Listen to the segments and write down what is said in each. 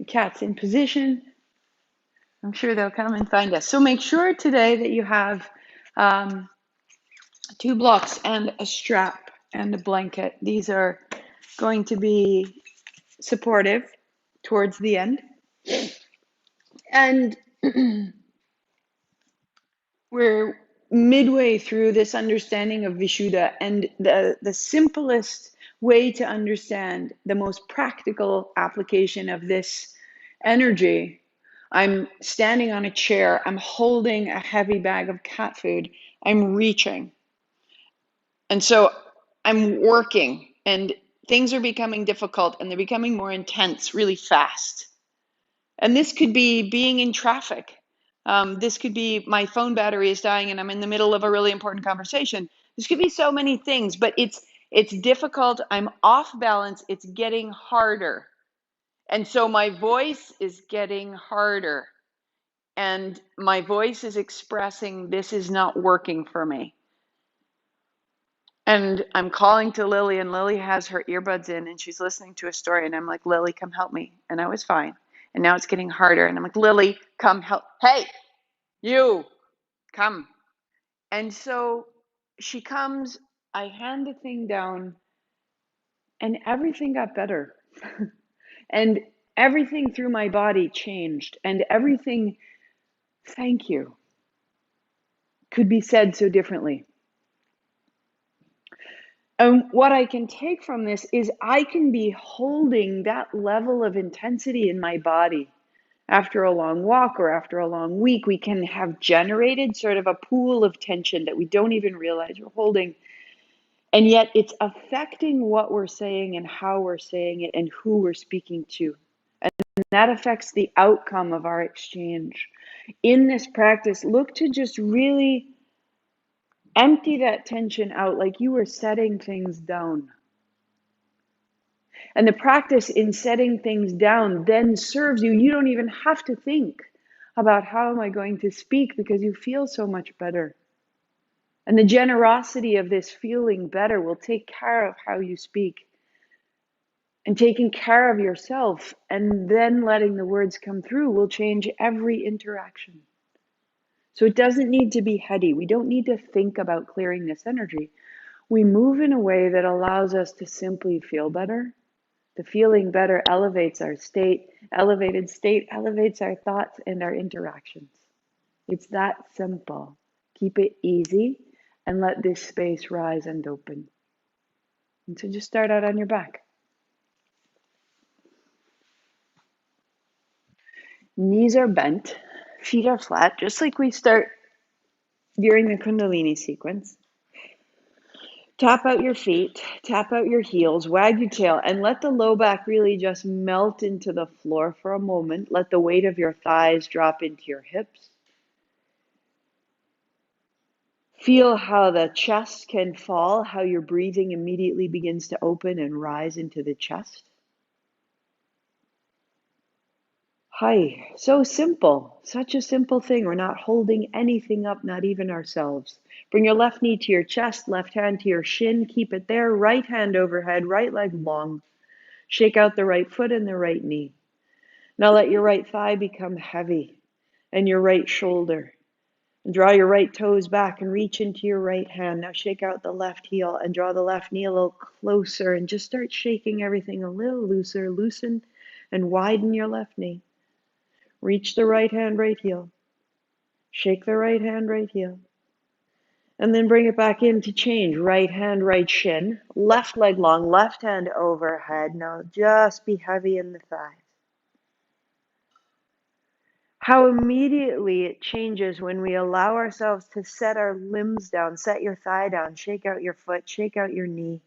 Cat's in position. I'm sure they'll come and find us. So make sure today that you have um, 2 blocks and a strap and a blanket. These are going to be supportive towards the end. And we're midway through this understanding of vishuddha, and the simplest way to understand the most practical application of this energy. I'm standing on a chair, I'm holding a heavy bag of cat food, I'm reaching. And so I'm working, and things are becoming difficult and they're becoming more intense really fast. And this could be being in traffic. This could be my phone battery is dying and I'm in the middle of a really important conversation. This could be so many things, but it's difficult. I'm off balance. It's getting harder. And so my voice is getting harder. And my voice is expressing this is not working for me. And I'm calling to Lily, and Lily has her earbuds in and she's listening to a story. And I'm like, Lily, come help me. And I was fine. And now it's getting harder. And I'm like, Lily, come help. Hey, you, come. And so she comes, I hand the thing down, and everything got better. And everything through my body changed. And everything, thank you, could be said so differently. And what I can take from this is I can be holding that level of intensity in my body after a long walk or after a long week. We can have generated sort of a pool of tension that we don't even realize we're holding. And yet it's affecting what we're saying and how we're saying it and who we're speaking to. And that affects the outcome of our exchange. In this practice, look to just really empty that tension out like you were setting things down. And the practice in setting things down then serves you. You don't even have to think about how am I going to speak because you feel so much better. And the generosity of this feeling better will take care of how you speak. And taking care of yourself and then letting the words come through will change every interaction. So it doesn't need to be heady. We don't need to think about clearing this energy. We move in a way that allows us to simply feel better. The feeling better elevates our state. Elevated state elevates our thoughts and our interactions. It's that simple. Keep it easy and let this space rise and open. And so just start out on your back. Knees are bent, feet are flat, just like we start during the Kundalini sequence. Tap out your feet, tap out your heels, wag your tail, and let the low back really just melt into the floor for a moment. Let the weight of your thighs drop into your hips. Feel how the chest can fall, how your breathing immediately begins to open and rise into the chest. Hi, so simple, such a simple thing. We're not holding anything up, not even ourselves. Bring your left knee to your chest, left hand to your shin, keep it there, right hand overhead, right leg long. Shake out the right foot and the right knee. Now let your right thigh become heavy and your right shoulder. And draw your right toes back and reach into your right hand. Now shake out the left heel and draw the left knee a little closer and just start shaking everything a little looser. Loosen and widen your left knee. Reach the right hand, right heel. Shake the right hand, right heel. And then bring it back in to change. Right hand, right shin. Left leg long, left hand overhead. Now just be heavy in the thighs. How immediately it changes when we allow ourselves to set our limbs down. Set your thigh down. Shake out your foot. Shake out your knee,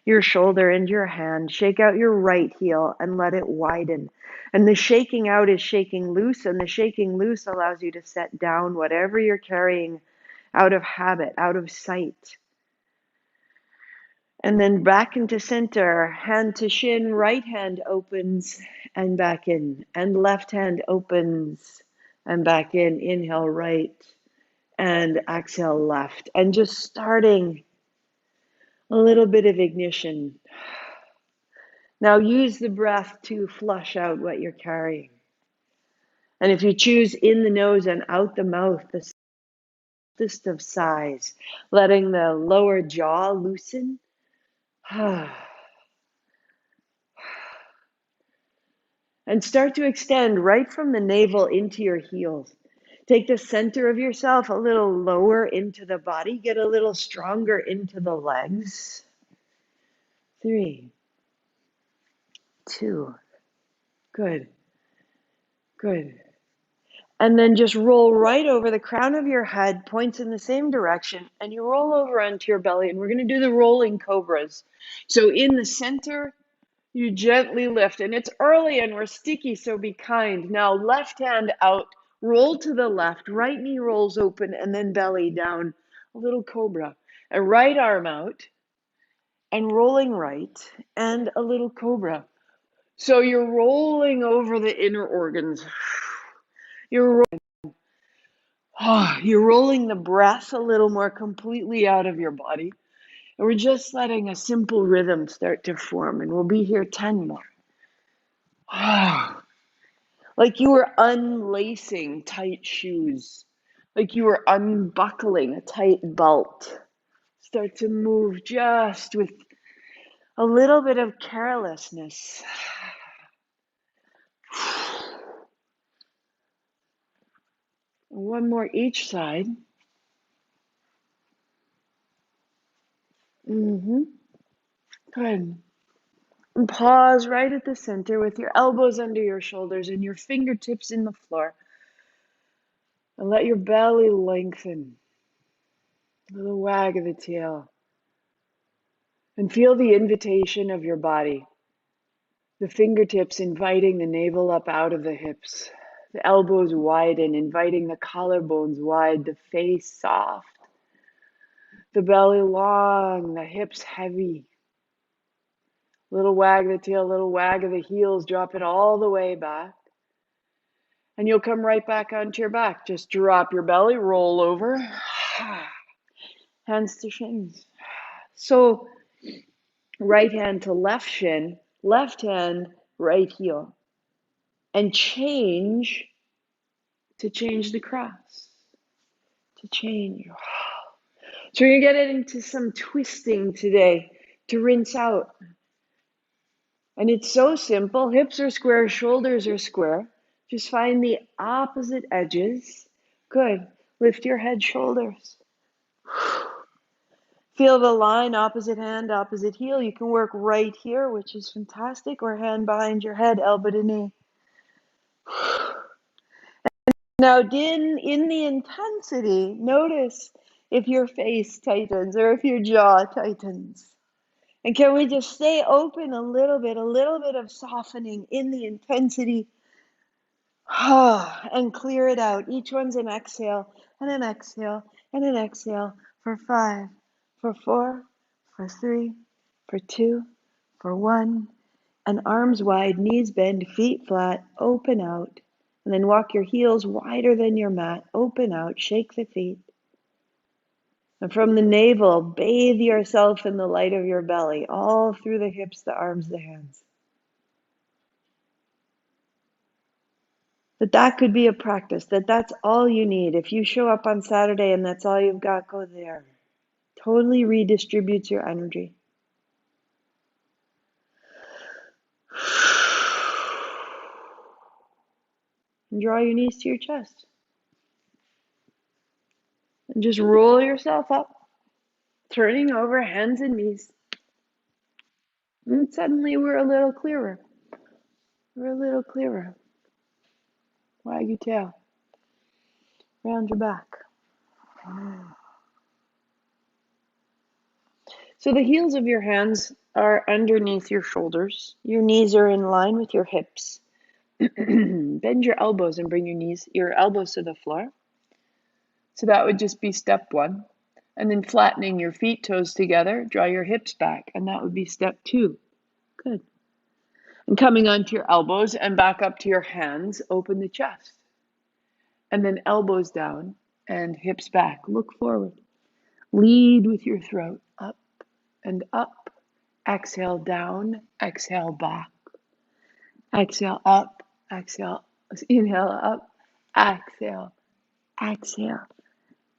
your shoulder, and your hand. Shake out your right heel and let it widen. And the shaking out is shaking loose, and the shaking loose allows you to set down whatever you're carrying out of habit, out of sight. And then back into center, hand to shin, right hand opens and back in, and left hand opens and back in. Inhale right and exhale left. And just starting a little bit of ignition. Now use the breath to flush out what you're carrying. And if you choose in the nose and out the mouth, the softest of sighs, letting the lower jaw loosen. And start to extend right from the navel into your heels. Take the center of yourself a little lower into the body. Get a little stronger into the legs. 3, 2, good, good. And then just roll right over the crown of your head, points in the same direction, and you roll over onto your belly. And we're going to do the rolling cobras. So in the center, you gently lift. And it's early and we're sticky, so be kind. Now left hand out, roll to the left, right knee rolls open, and then belly down, a little cobra. And right arm out, and rolling right, and a little cobra. So you're rolling over the inner organs. You're rolling the breath a little more completely out of your body. And we're just letting a simple rhythm start to form. And we'll be here 10 more. Like you were unlacing tight shoes. Like you were unbuckling a tight belt. Start to move just with a little bit of carelessness. One more each side. Good. And pause right at the center with your elbows under your shoulders and your fingertips in the floor. And let your belly lengthen. A little wag of the tail. And feel the invitation of your body. The fingertips inviting the navel up out of the hips. The elbows widen, inviting the collarbones wide, the face soft. The belly long, the hips heavy. Little wag of the tail, little wag of the heels, drop it all the way back. And you'll come right back onto your back. Just drop your belly, roll over. Hands to shins. So right hand to left shin, left hand, right heel. And change to change the cross. To change. So you're going to get into some twisting today to rinse out. And it's so simple. Hips are square, shoulders are square. Just find the opposite edges. Good. Lift your head, shoulders. Feel the line, opposite hand, opposite heel. You can work right here, which is fantastic, or hand behind your head, elbow to knee. Now, in the intensity, notice if your face tightens or if your jaw tightens. And can we just stay open a little bit of softening in the intensity, and clear it out. Each one's an exhale and an exhale and an exhale for 5, for 4, for 3, for 2, for 1. And arms wide, knees bend, feet flat, open out. And then walk your heels wider than your mat, open out, shake the feet. And from the navel, bathe yourself in the light of your belly, all through the hips, the arms, the hands. That could be a practice, that's all you need. If you show up on Saturday and that's all you've got, go there. Totally redistributes your energy. And draw your knees to your chest. And just roll yourself up, turning over hands and knees. And suddenly we're a little clearer. We're a little clearer. Wag your tail. Round your back. So the heels of your hands are underneath your shoulders. Your knees are in line with your hips. Bend your elbows and bring your elbows to the floor. So that would just be step 1. And then flattening your feet, toes together, draw your hips back. And that would be step 2. Good. And coming onto your elbows and back up to your hands, open the chest. And then elbows down and hips back. Look forward. Lead with your throat, up and up Exhale down, exhale back. Exhale up, exhale, inhale up, exhale, exhale,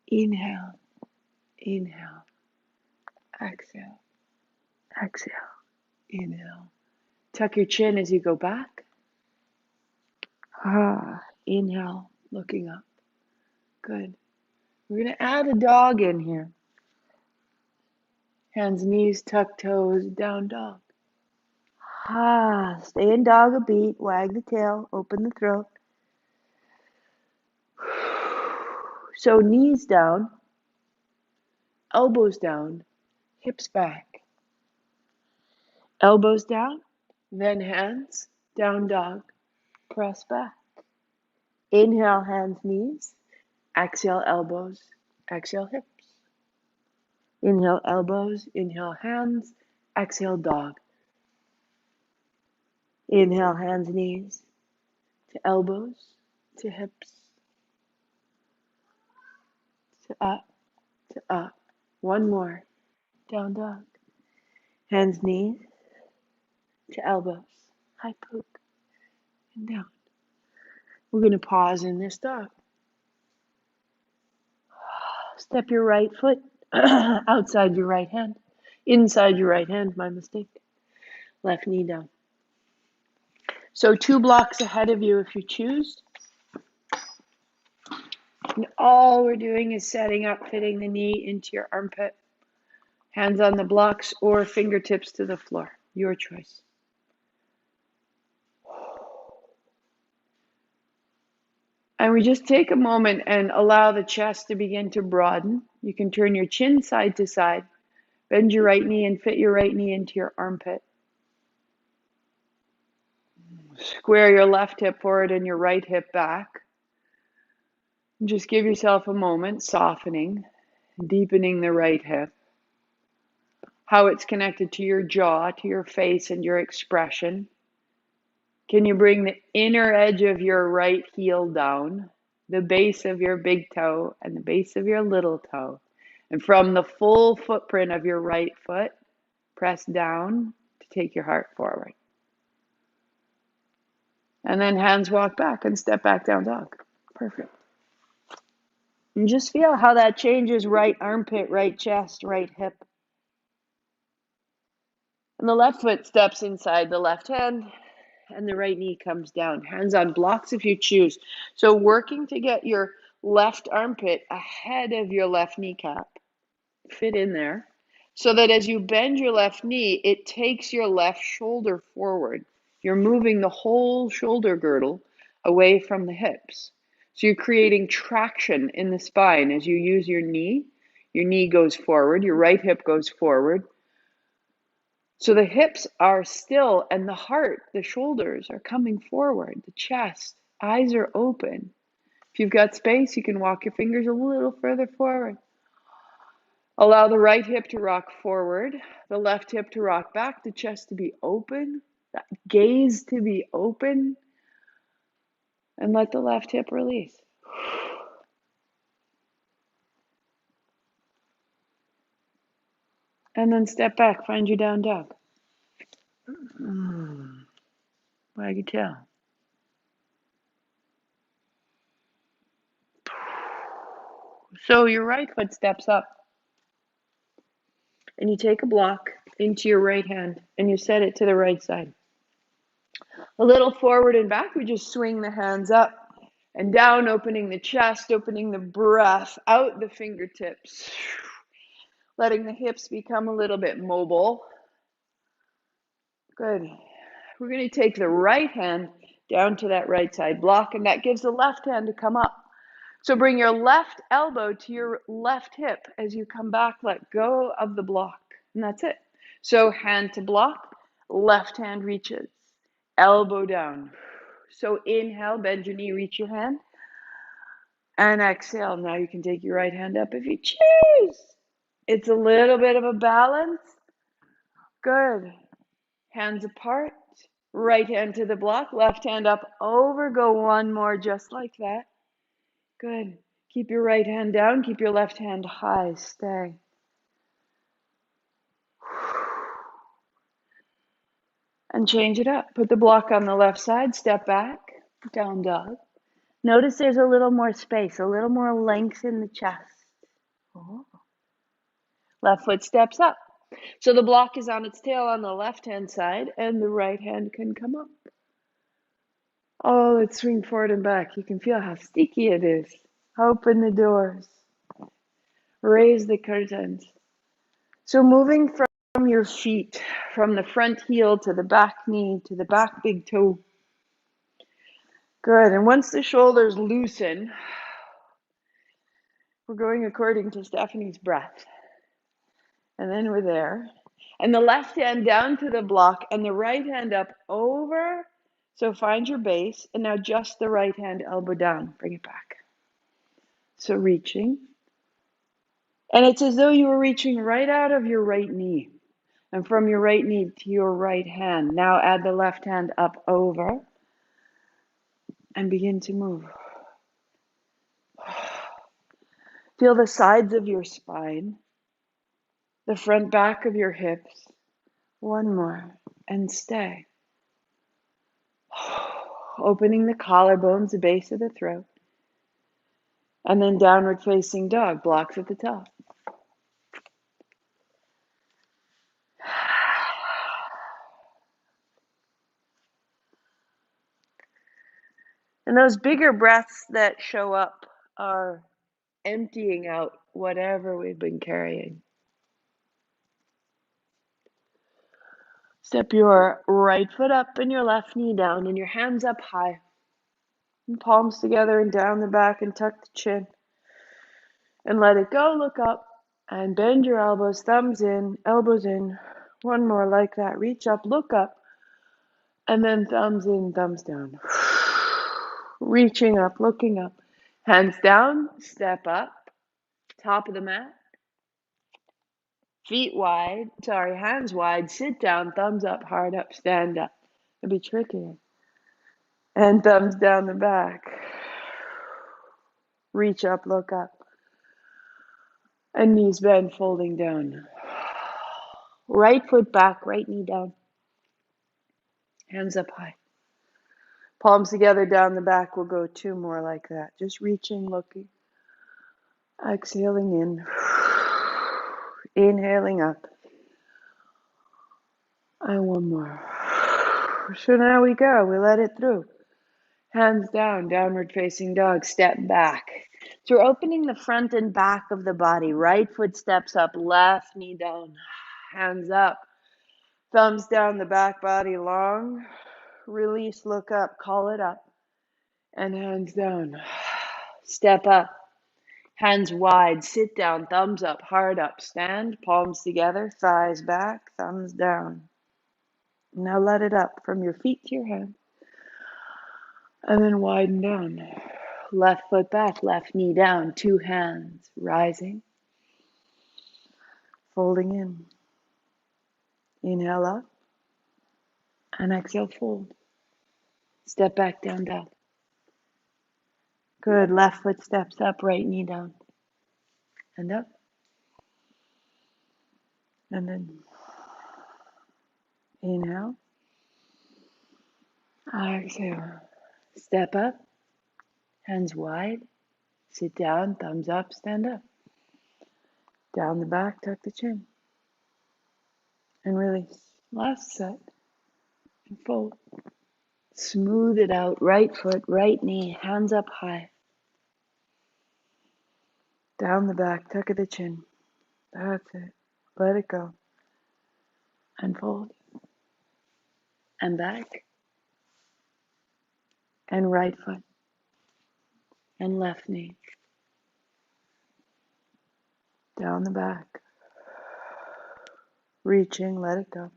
inhale, inhale, exhale, exhale, inhale. Tuck your chin as you go back. Inhale, looking up. Good. We're going to add a dog in here. Hands, knees, tuck toes, down dog. Stay in dog a beat. Wag the tail, open the throat. So knees down, elbows down, hips back. Elbows down, then hands, down dog, press back. Inhale, hands, knees. Exhale, elbows. Exhale, hips. Inhale, elbows. Inhale, hands. Exhale, dog. Inhale, hands, knees. To elbows, to hips. To up, to up. One more. Down dog. Hands, knees. To elbows. High poke. And down. We're going to pause in this dog. Step your right foot outside your right hand. Inside your right hand, my mistake. Left knee down. So 2 blocks ahead of you if you choose. And all we're doing is setting up, fitting the knee into your armpit. Hands on the blocks or fingertips to the floor. Your choice. And we just take a moment and allow the chest to begin to broaden. You can turn your chin side to side. Bend your right knee and fit your right knee into your armpit. Square your left hip forward and your right hip back. And just give yourself a moment, softening, deepening the right hip. How it's connected to your jaw, to your face, and your expression. Can you bring the inner edge of your right heel down, the base of your big toe and the base of your little toe? And from the full footprint of your right foot, press down to take your heart forward. And then hands walk back and step back, down dog. Perfect. And just feel how that changes right armpit, right chest, right hip. And the left foot steps inside the left hand and the right knee comes down. Hands on blocks if you choose. So working to get your left armpit ahead of your left kneecap. Fit in there. So that as you bend your left knee, it takes your left shoulder forward. You're moving the whole shoulder girdle away from the hips. So you're creating traction in the spine as you use your knee. Your knee goes forward, your right hip goes forward. So the hips are still, and the heart, the shoulders are coming forward, the chest, eyes are open. If you've got space, you can walk your fingers a little further forward. Allow the right hip to rock forward, the left hip to rock back, the chest to be open, that gaze to be open, and let the left hip release. And then step back, find your down dog. Wag your tail. So your right foot steps up. And you take a block into your right hand and you set it to the right side. A little forward and back, we just swing the hands up and down, opening the chest, opening the breath, out the fingertips, letting the hips become a little bit mobile. Good. We're going to take the right hand down to that right side block, and that gives the left hand to come up. So bring your left elbow to your left hip as you come back, let go of the block, and that's it. So hand to block, left hand reaches, elbow down. So inhale, bend your knee, reach your hand, and exhale. Now you can take your right hand up if you choose. It's a little bit of a balance. Good. Hands apart, right hand to the block, left hand up, over, go one more just like that. Good. Keep your right hand down, keep your left hand high, stay. And change it up. Put the block on the left side, step back, down dog. Notice there's a little more space, a little more length in the chest. Oh. Left foot steps up. So the block is on its tail on the left-hand side, and the right hand can come up. Oh, let's swing forward and back. You can feel how sticky it is. Open the doors. Raise the curtains. So moving from your feet, from the front heel to the back knee to the back big toe. Good. And once the shoulders loosen, we're going according to Stephanie's breath. And then we're there. And the left hand down to the block and the right hand up over. So find your base. And now just the right hand elbow down. Bring it back. So reaching. And it's as though you were reaching right out of your right knee. And from your right knee to your right hand. Now add the left hand up over. And begin to move. Feel the sides of your spine. The front back of your hips. One more. And stay. Opening the collarbones, the base of the throat. And then downward facing dog, blocks at the top. And those bigger breaths that show up are emptying out whatever we've been carrying. Step your right foot up and your left knee down and your hands up high. And palms together and down the back and tuck the chin. And let it go, look up and bend your elbows, thumbs in, elbows in. One more like that. Reach up, look up. And then thumbs in, thumbs down. Reaching up, looking up. Hands down, step up. Top of the mat. Feet wide, hands wide. Sit down, thumbs up, hard up, stand up. It'd be tricky. And thumbs down the back. Reach up, look up. And knees bend, folding down. Right foot back, right knee down. Hands up high. Palms together down the back. We'll go two more like that. Just reaching, looking. Exhaling in. Inhaling up. And one more. So now we go. We let it through. Hands down, downward facing dog. Step back. So we're opening the front and back of the body. Right foot steps up, left knee down. Hands up. Thumbs down the back body long. Release, look up, call it up. And hands down. Step up. Hands wide, sit down, thumbs up, hard up, stand, palms together, thighs back, thumbs down. Now let it up from your feet to your hands. And then widen down. Left foot back, left knee down, two hands, rising. Folding in. Inhale up. And exhale, fold. Step back, down, dog. Good. Left foot steps up, right knee down. And up. And then inhale. Exhale. Step up. Hands wide. Sit down. Thumbs up. Stand up. Down the back. Tuck the chin. And release. Last set. And fold. Smooth it out. Right foot. Right knee. Hands up high. Down the back. Tuck of the chin. That's it. Let it go. And fold. And back. And right foot. And left knee. Down the back. Reaching, let it go.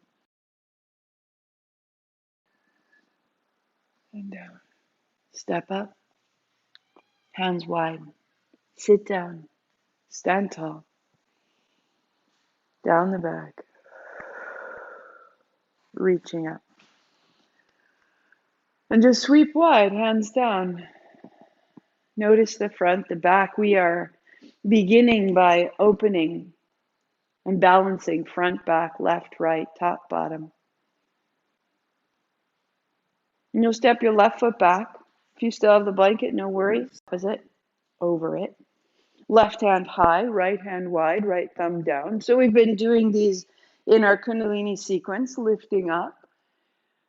And down. Step up. Hands wide. Sit down. Stand tall. Down the back. Reaching up. And just sweep wide, hands down. Notice the front, the back. We are beginning by opening and balancing front, back, left, right, top, bottom. And you'll step your left foot back. If you still have the blanket, no worries. Opposite, over it. Left hand high, right hand wide, right thumb down. So we've been doing these in our Kundalini sequence, lifting up.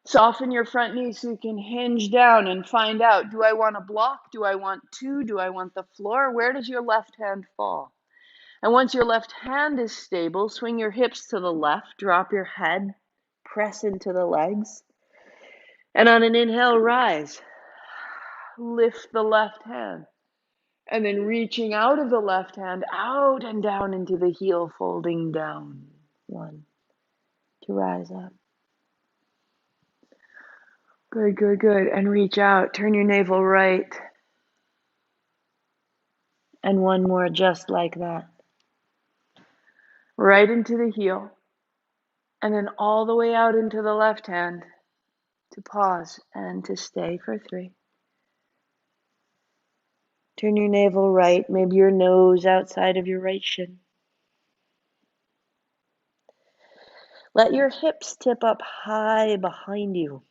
Soften your front knee so you can hinge down and find out, do I want a block? Do I want two? Do I want the floor? Where does your left hand fall? And once your left hand is stable, swing your hips to the left, drop your head, press into the legs. And on an inhale, rise. Lift the left hand. And then reaching out of the left hand, out and down into the heel, folding down. One, to rise up. Good, good, good. And reach out. Turn your navel right. And one more just like that. Right into the heel. And then all the way out into the left hand to pause and to stay for 3. Turn your navel right, maybe your nose outside of your right shin. Let your hips tip up high behind you.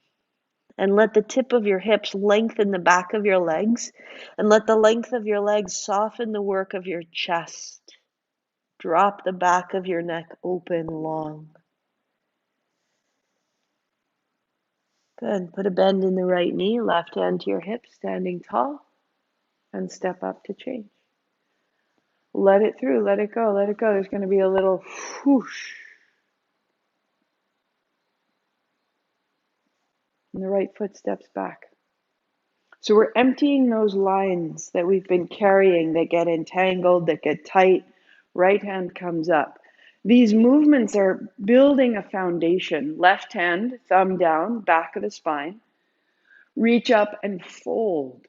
And let the tip of your hips lengthen the back of your legs. And let the length of your legs soften the work of your chest. Drop the back of your neck open long. Good. Put a bend in the right knee, left hand to your hip, standing tall. And step up to change. Let it through, let it go, let it go. There's going to be a little whoosh. And the right foot steps back. So we're emptying those lines that we've been carrying that get entangled, that get tight. Right hand comes up. These movements are building a foundation. Left hand, thumb down, back of the spine. Reach up and fold.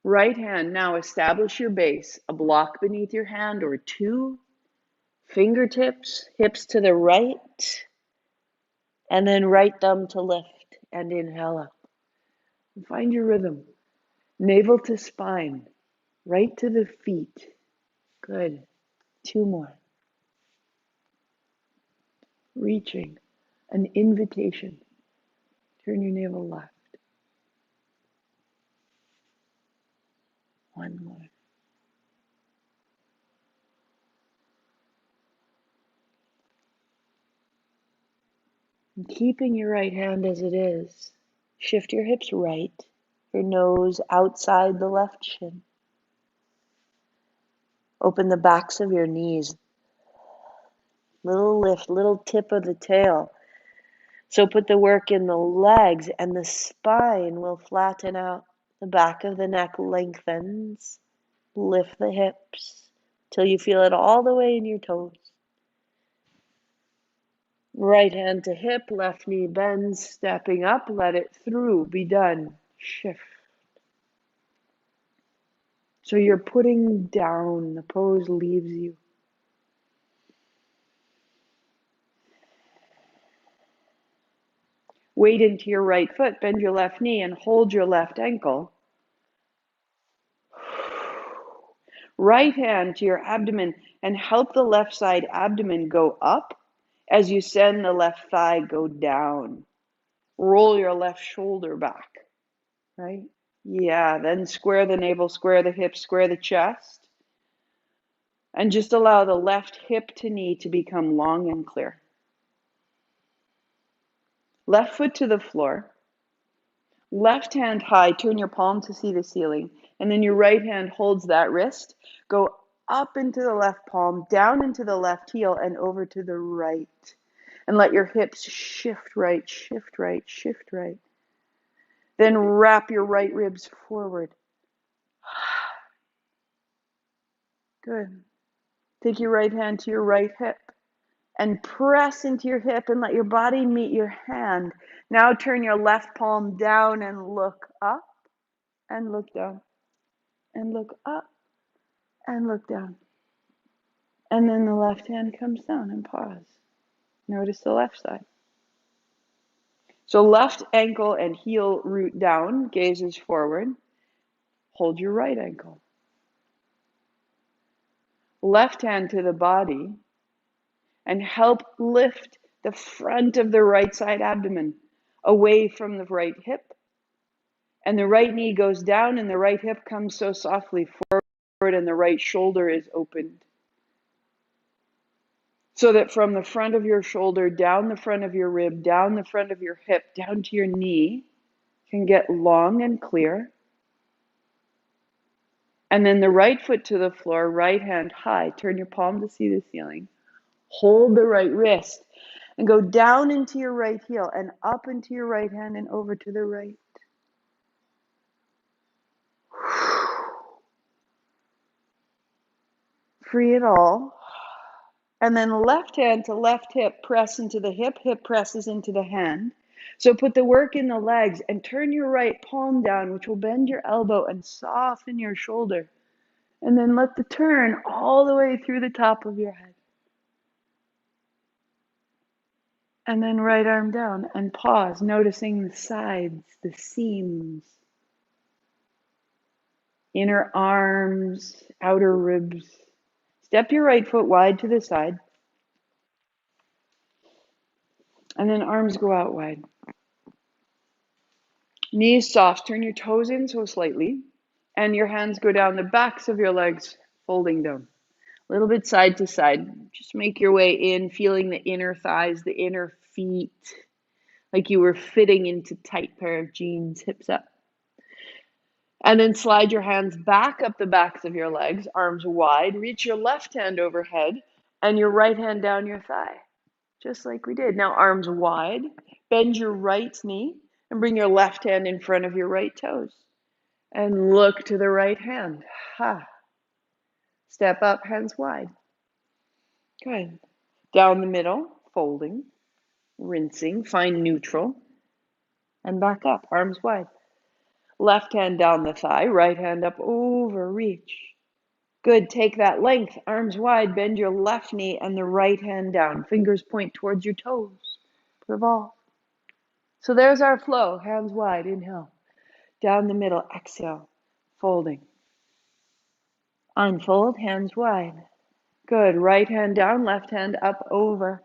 Right hand, now establish your base. A block beneath your hand or 2. Fingertips, hips to the right. And then right thumb to lift and inhale up. And find your rhythm. Navel to spine, right to the feet. Good. 2 more. Reaching, an invitation. Turn your navel left. 1 more. And keeping your right hand as it is, shift your hips right, your nose outside the left shin. Open the backs of your knees. Little lift, little tip of the tail. So put the work in the legs and the spine will flatten out. The back of the neck lengthens. Lift the hips till you feel it all the way in your toes. Right hand to hip, left knee bends, stepping up, let it through, be done. Shift. So you're putting down, the pose leaves you. Weight into your right foot, bend your left knee and hold your left ankle. Right hand to your abdomen and help the left side abdomen go up as you send the left thigh go down. Roll your left shoulder back, right? Yeah, then square the navel, square the hips, square the chest. And just allow the left hip to knee to become long and clear. Left foot to the floor. Left hand high, turn your palm to see the ceiling. And then your right hand holds that wrist. Go up into the left palm, down into the left heel, and over to the right. And let your hips shift right, shift right, shift right. Then wrap your right ribs forward. Good. Take your right hand to your right hip and press into your hip and let your body meet your hand. Now turn your left palm down and look up and look down and look up and look down. And then the left hand comes down and pause. Notice the left side. So left ankle and heel root down, gazes forward. Hold your right ankle. Left hand to the body and help lift the front of the right side abdomen away from the right hip And the right knee goes down and the right hip comes so softly forward and the right shoulder is opened. So that from the front of your shoulder, down the front of your rib, down the front of your hip, down to your knee can get long and clear. And then the right foot to the floor, right hand high. Turn your palm to see the ceiling. Hold the right wrist and go down into your right heel and up into your right hand and over to the right. Free it all. And then left hand to left hip, press into the hip, hip presses into the hand. So put the work in the legs and turn your right palm down, which will bend your elbow and soften your shoulder. And then let the turn all the way through the top of your head. And then right arm down and pause, noticing the sides, the seams, inner arms, outer ribs. Step your right foot wide to the side. And then arms go out wide. Knees soft, turn your toes in so slightly. And your hands go down the backs of your legs, folding down. A little bit side to side. Just make your way in, feeling the inner thighs, the inner feet, like you were fitting into tight pair of jeans, hips up. And then slide your hands back up the backs of your legs, arms wide. Reach your left hand overhead and your right hand down your thigh, just like we did. Now arms wide. Bend your right knee and bring your left hand in front of your right toes. And look to the right hand. Ha. Step up, hands wide. Good. Down the middle, folding, rinsing, find neutral, and back up, arms wide. Left hand down the thigh, right hand up over, reach. Good, take that length, arms wide, bend your left knee and the right hand down. Fingers point towards your toes. Revolve. So there's our flow, hands wide, inhale. Down the middle, exhale, folding. Unfold, hands wide. Good, right hand down, left hand up over.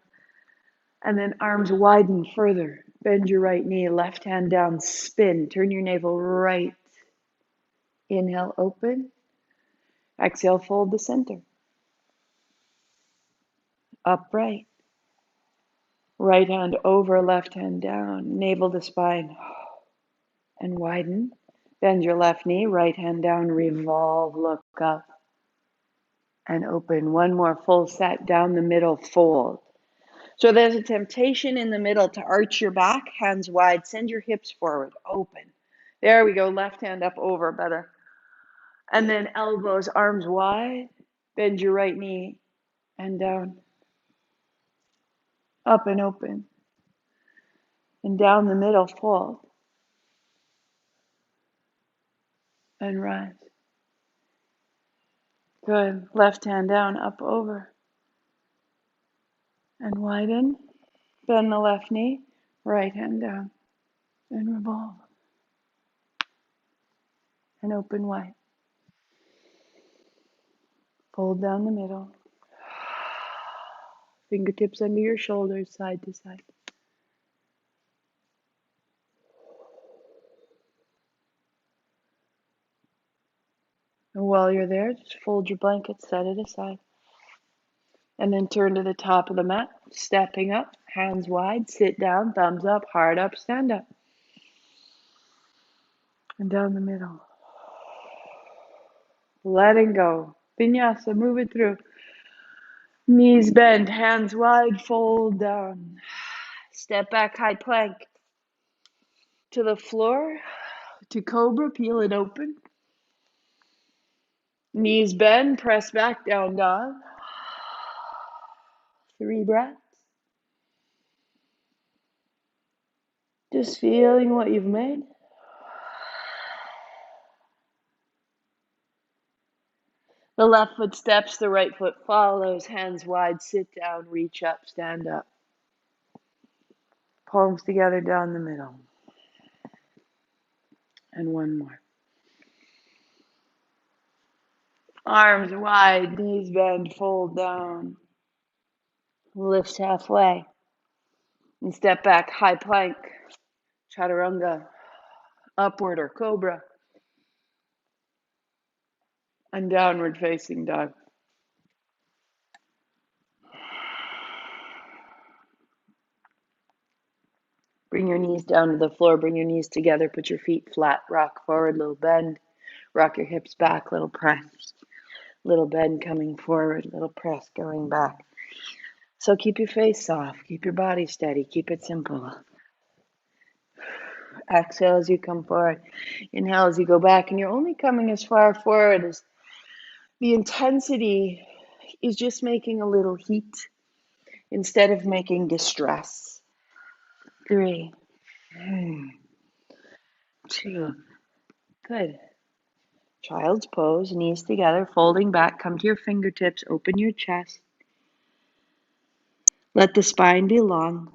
And then arms widen further. Bend your right knee, left hand down, spin. Turn your navel right. Inhale, open. Exhale, fold the center. Upright. Right hand over, left hand down. Navel to spine. And widen. Bend your left knee, right hand down, revolve, look up. And open. One more full set down the middle, fold. So there's a temptation in the middle to arch your back, hands wide, send your hips forward, open. There we go, left hand up over, better. And then elbows, arms wide, bend your right knee and down. Up and open. And down the middle, fold. And rise. Good, left hand down, up over. And widen, bend the left knee, right hand down. And revolve. And open wide. Fold down the middle. Fingertips under your shoulders, side to side. And while you're there, just fold your blanket, set it aside. And then turn to the top of the mat, stepping up, hands wide, sit down, thumbs up, heart up, stand up. And down the middle. Letting go. Vinyasa, move it through. Knees bend, hands wide, fold down. Step back, high plank. To the floor, to cobra, peel it open. Knees bend, press back, down dog. 3 breaths. Just feeling what you've made. The left foot steps, the right foot follows, hands wide, sit down, reach up, stand up. Palms together down the middle. And one more. Arms wide, knees bend, fold down. Lift halfway. And step back, high plank, chaturanga. Upward or cobra. And downward facing dog. Bring your knees down to the floor. Bring your knees together. Put your feet flat. Rock forward, little bend. Rock your hips back, little press. Little bend coming forward, little press going back. So keep your face soft. Keep your body steady. Keep it simple. Exhale as you come forward. Inhale as you go back. And you're only coming as far forward as the intensity is just making a little heat instead of making distress. 3, 2, good. Child's pose, knees together, folding back, come to your fingertips, open your chest. Let the spine be long.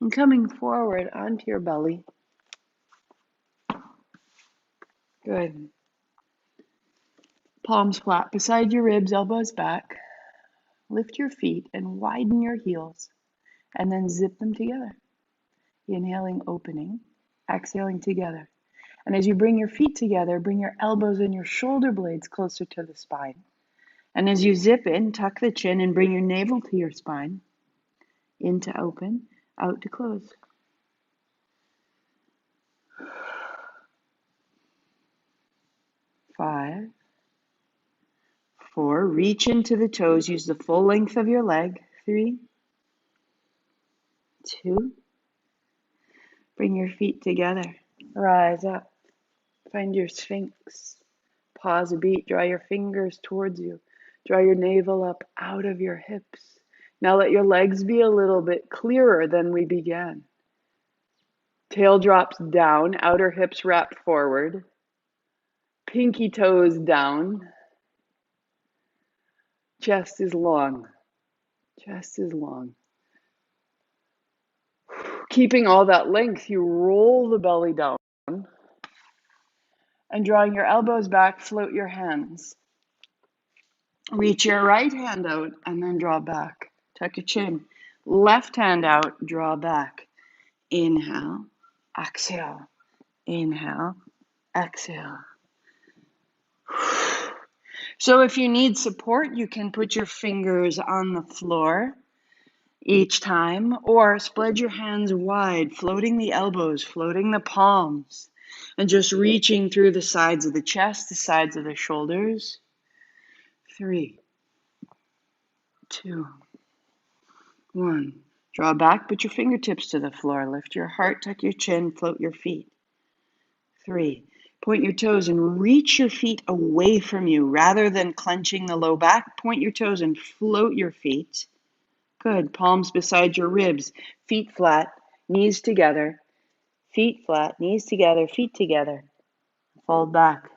And coming forward onto your belly. Good. Palms flat beside your ribs, elbows back. Lift your feet and widen your heels. And then zip them together. Inhaling, opening. Exhaling together. And as you bring your feet together, bring your elbows and your shoulder blades closer to the spine. And as you zip in, tuck the chin and bring your navel to your spine. In to open, out to close. 5, 4, reach into the toes. Use the full length of your leg. 3, 2, bring your feet together. Rise up. Find your sphinx. Pause a beat. Draw your fingers towards you. Draw your navel up out of your hips. Now let your legs be a little bit clearer than we began. Tail drops down. Outer hips wrap forward. Pinky toes down. Chest is long. Chest is long. Keeping all that length, you roll the belly down. And drawing your elbows back, float your hands. Reach your right hand out and then draw back. Tuck your chin. Left hand out, draw back. Inhale, exhale. Inhale, exhale. So if you need support, you can put your fingers on the floor each time, or spread your hands wide, floating the elbows, floating the palms, and just reaching through the sides of the chest, the sides of the shoulders. 3, 2, 1. Draw back, put your fingertips to the floor, lift your heart, tuck your chin, float your feet. 3, point your toes and reach your feet away from you rather than clenching the low back. Point your toes and float your feet. Good. Palms beside your ribs. Feet flat, knees together. Feet flat, knees together, feet together. Fold back.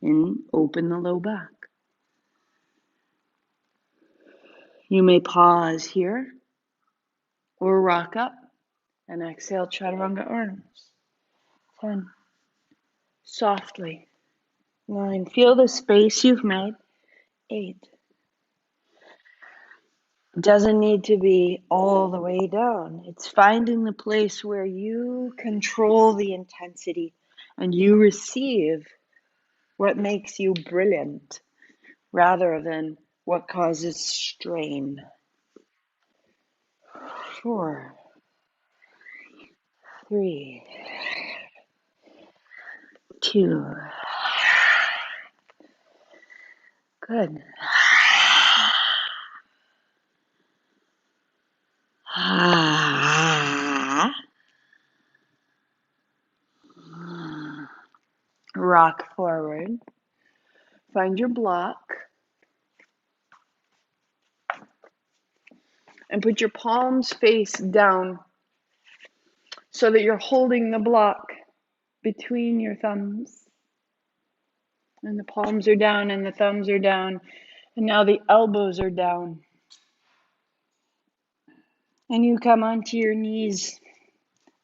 And open the low back. You may pause here or rock up and exhale chaturanga arms. 10. Softly. 9. Feel the space you've made. 8. Doesn't need to be all the way down. It's finding the place where you control the intensity and you receive what makes you brilliant rather than what causes strain. 4, 3, 2. Good. Rock forward. Find your block. And put your palms face down so that you're holding the block between your thumbs. And the palms are down and the thumbs are down. And now the elbows are down. And you come onto your knees.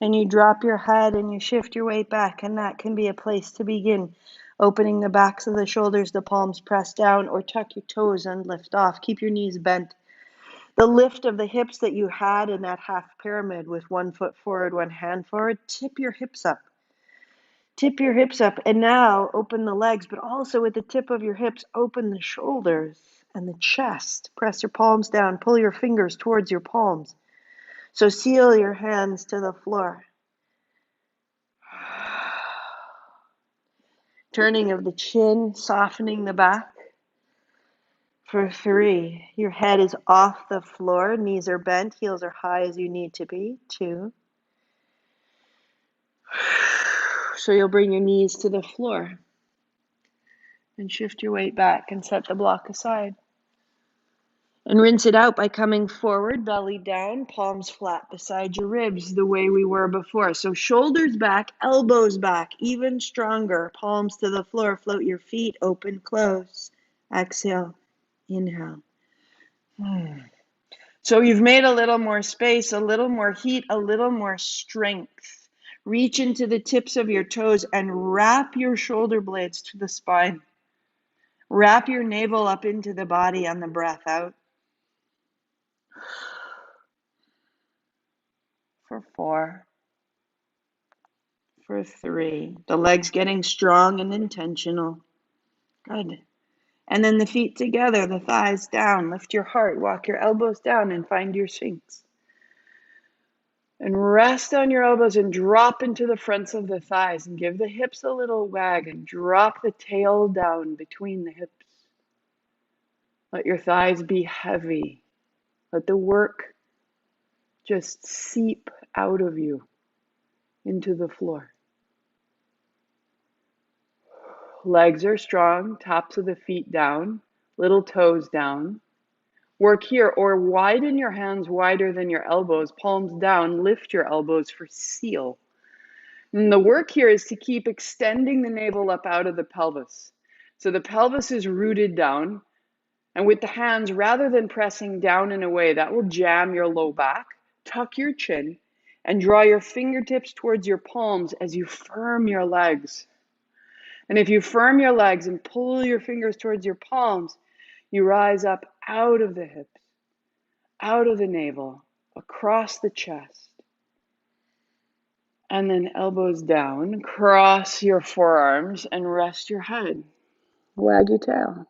And you drop your head and you shift your weight back. And that can be a place to begin. Opening the backs of the shoulders, the palms press down, or tuck your toes and lift off. Keep your knees bent. The lift of the hips that you had in that half pyramid with one foot forward, one hand forward, tip your hips up. Tip your hips up, and now open the legs, but also with the tip of your hips, open the shoulders and the chest. Press your palms down, pull your fingers towards your palms. So seal your hands to the floor. Turning of the chin, softening the back. For 3, your head is off the floor, knees are bent, heels are high as you need to be. 2. So you'll bring your knees to the floor and shift your weight back and set the block aside. And rinse it out by coming forward, belly down, palms flat beside your ribs, the way we were before. So shoulders back, elbows back, even stronger. Palms to the floor, float your feet, open, close. Exhale, inhale. So you've made a little more space, a little more heat, a little more strength. Reach into the tips of your toes and wrap your shoulder blades to the spine. Wrap your navel up into the body on the breath out. For 4. For 3. The legs getting strong and intentional. Good. And then the feet together, the thighs down. Lift your heart, walk your elbows down and find your Sphinx. And rest on your elbows and drop into the fronts of the thighs and give the hips a little wag and drop the tail down between the hips. Let your thighs be heavy. Let the work just seep out of you into the floor. Legs are strong, tops of the feet down, little toes down. Work here, or widen your hands wider than your elbows, palms down, lift your elbows for seal. And the work here is to keep extending the navel up out of the pelvis. So the pelvis is rooted down, and with the hands, rather than pressing down in a way that will jam your low back, tuck your chin and draw your fingertips towards your palms as you firm your legs. And if you firm your legs and pull your fingers towards your palms, you rise up out of the hips, out of the navel, across the chest. And then elbows down, cross your forearms and rest your head. Wag your tail.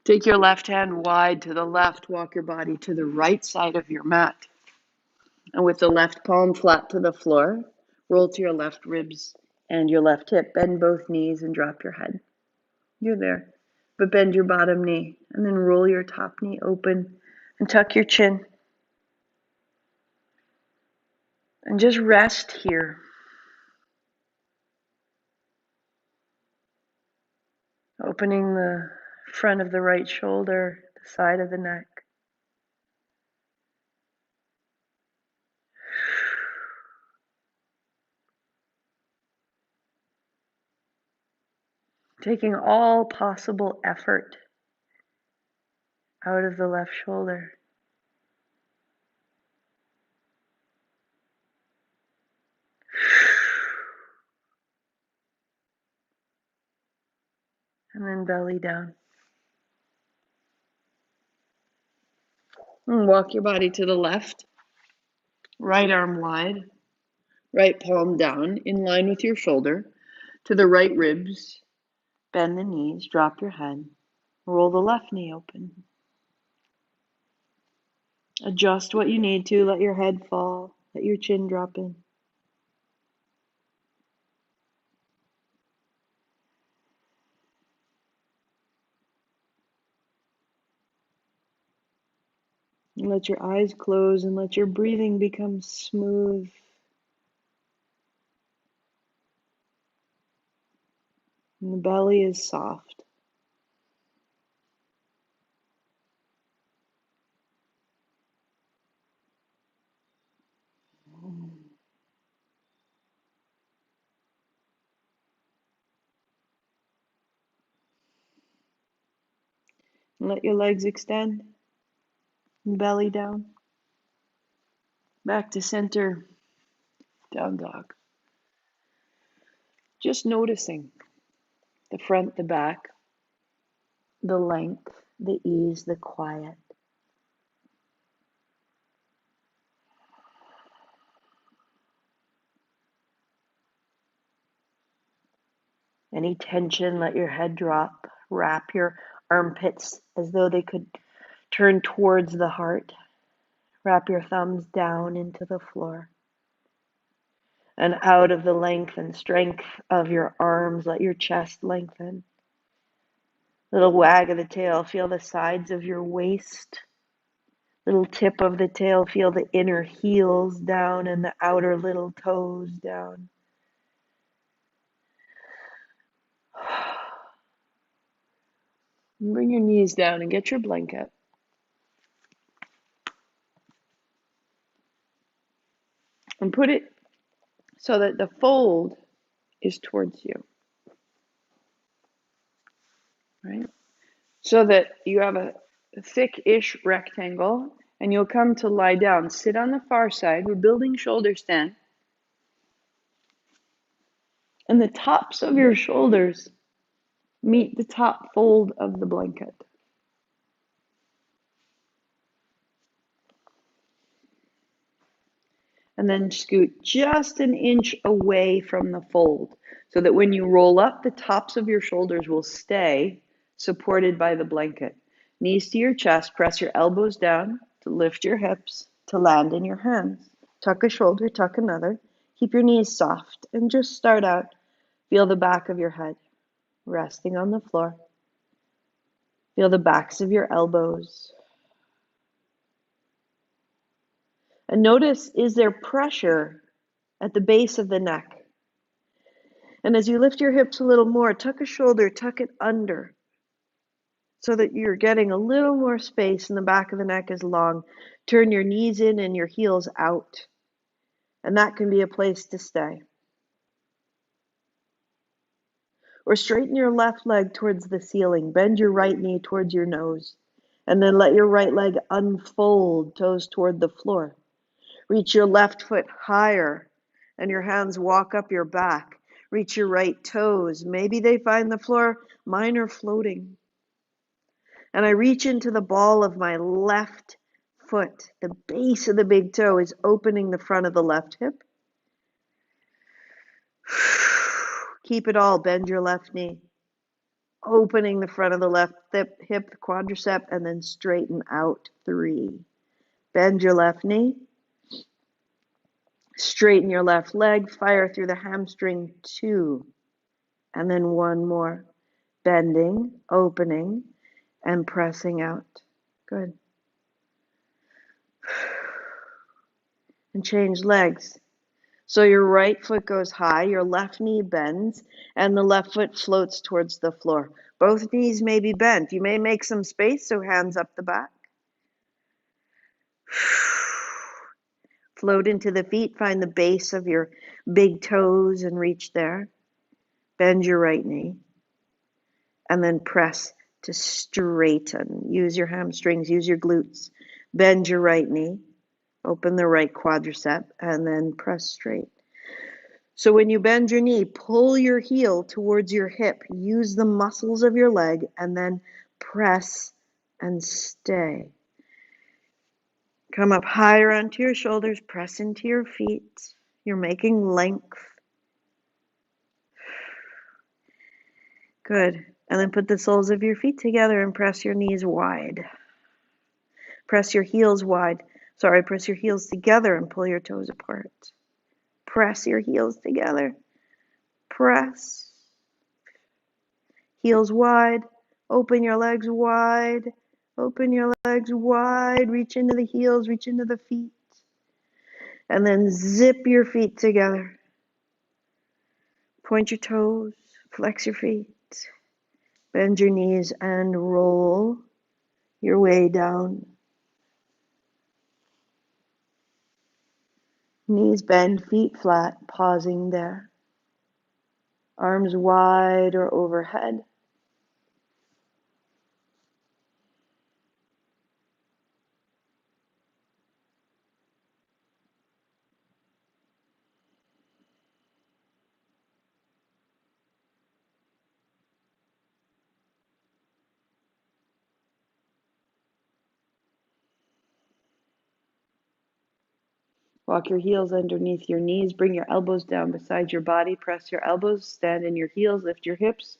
Take your left hand wide to the left. Walk your body to the right side of your mat. And with the left palm flat to the floor, roll to your left ribs and your left hip. Bend both knees and drop your head. You're there. But bend your bottom knee and then roll your top knee open and tuck your chin. And just rest here. Opening the front of the right shoulder, the side of the neck. Taking all possible effort out of the left shoulder. And then belly down. And walk your body to the left. Right arm wide. Right palm down in line with your shoulder. To the right ribs. Bend the knees. Drop your head. Roll the left knee open. Adjust what you need to. Let your head fall. Let your chin drop in. And let your eyes close and let your breathing become smooth. And the belly is soft. Let your legs extend. Belly down. Back to center. Down dog. Just noticing the front, the back, the length, the ease, the quiet. Any tension, let your head drop. Wrap your armpits as though they could turn towards the heart. Wrap your thumbs down into the floor. And out of the length and strength of your arms, let your chest lengthen. Little wag of the tail, feel the sides of your waist. Little tip of the tail, feel the inner heels down and the outer little toes down. Bring your knees down and get your blanket. And put it so that the fold is towards you, right? So that you have a thick-ish rectangle, and you'll come to lie down. Sit on the far side. We're building shoulder stand. And the tops of your shoulders meet the top fold of the blanket. And then scoot just an inch away from the fold so that when you roll up, the tops of your shoulders will stay supported by the blanket. Knees to your chest, press your elbows down to lift your hips, to land in your hands. Tuck a shoulder, tuck another. Keep your knees soft and just start out. Feel the back of your head resting on the floor. Feel the backs of your elbows. And notice, is there pressure at the base of the neck? And as you lift your hips a little more, tuck a shoulder, tuck it under so that you're getting a little more space and the back of the neck is long. Turn your knees in and your heels out. And that can be a place to stay. Or straighten your left leg towards the ceiling. Bend your right knee towards your nose. And then let your right leg unfold, toes toward the floor. Reach your left foot higher and your hands walk up your back. Reach your right toes. Maybe they find the floor. Mine are floating. And I reach into the ball of my left foot. The base of the big toe is opening the front of the left hip. Keep it all. Bend your left knee. Opening the front of the left hip, the quadricep, and then straighten out. 3. Bend your left knee. Straighten your left leg. Fire through the hamstring. 2. And then 1 more. Bending, opening, and pressing out. Good. And change legs. So your right foot goes high, your left knee bends, and the left foot floats towards the floor. Both knees may be bent. You may make some space, so hands up the back. Float into the feet, find the base of your big toes and reach there. Bend your right knee. And then press to straighten. Use your hamstrings, use your glutes. Bend your right knee. Open the right quadricep and then press straight. So when you bend your knee, pull your heel towards your hip. Use the muscles of your leg and then press and stay. Come up higher onto your shoulders. Press into your feet. You're making length. Good. And then put the soles of your feet together and press your knees wide. Press your heels wide. Press your heels together and pull your toes apart. Press your heels together. Press. Heels wide. Open your legs wide. Open your legs wide. Reach into the heels. Reach into the feet. And then zip your feet together. Point your toes. Flex your feet. Bend your knees and roll your way down. Knees bend, feet flat, pausing there. Arms wide or overhead. Walk your heels underneath your knees. Bring your elbows down beside your body. Press your elbows. Stand in your heels. Lift your hips.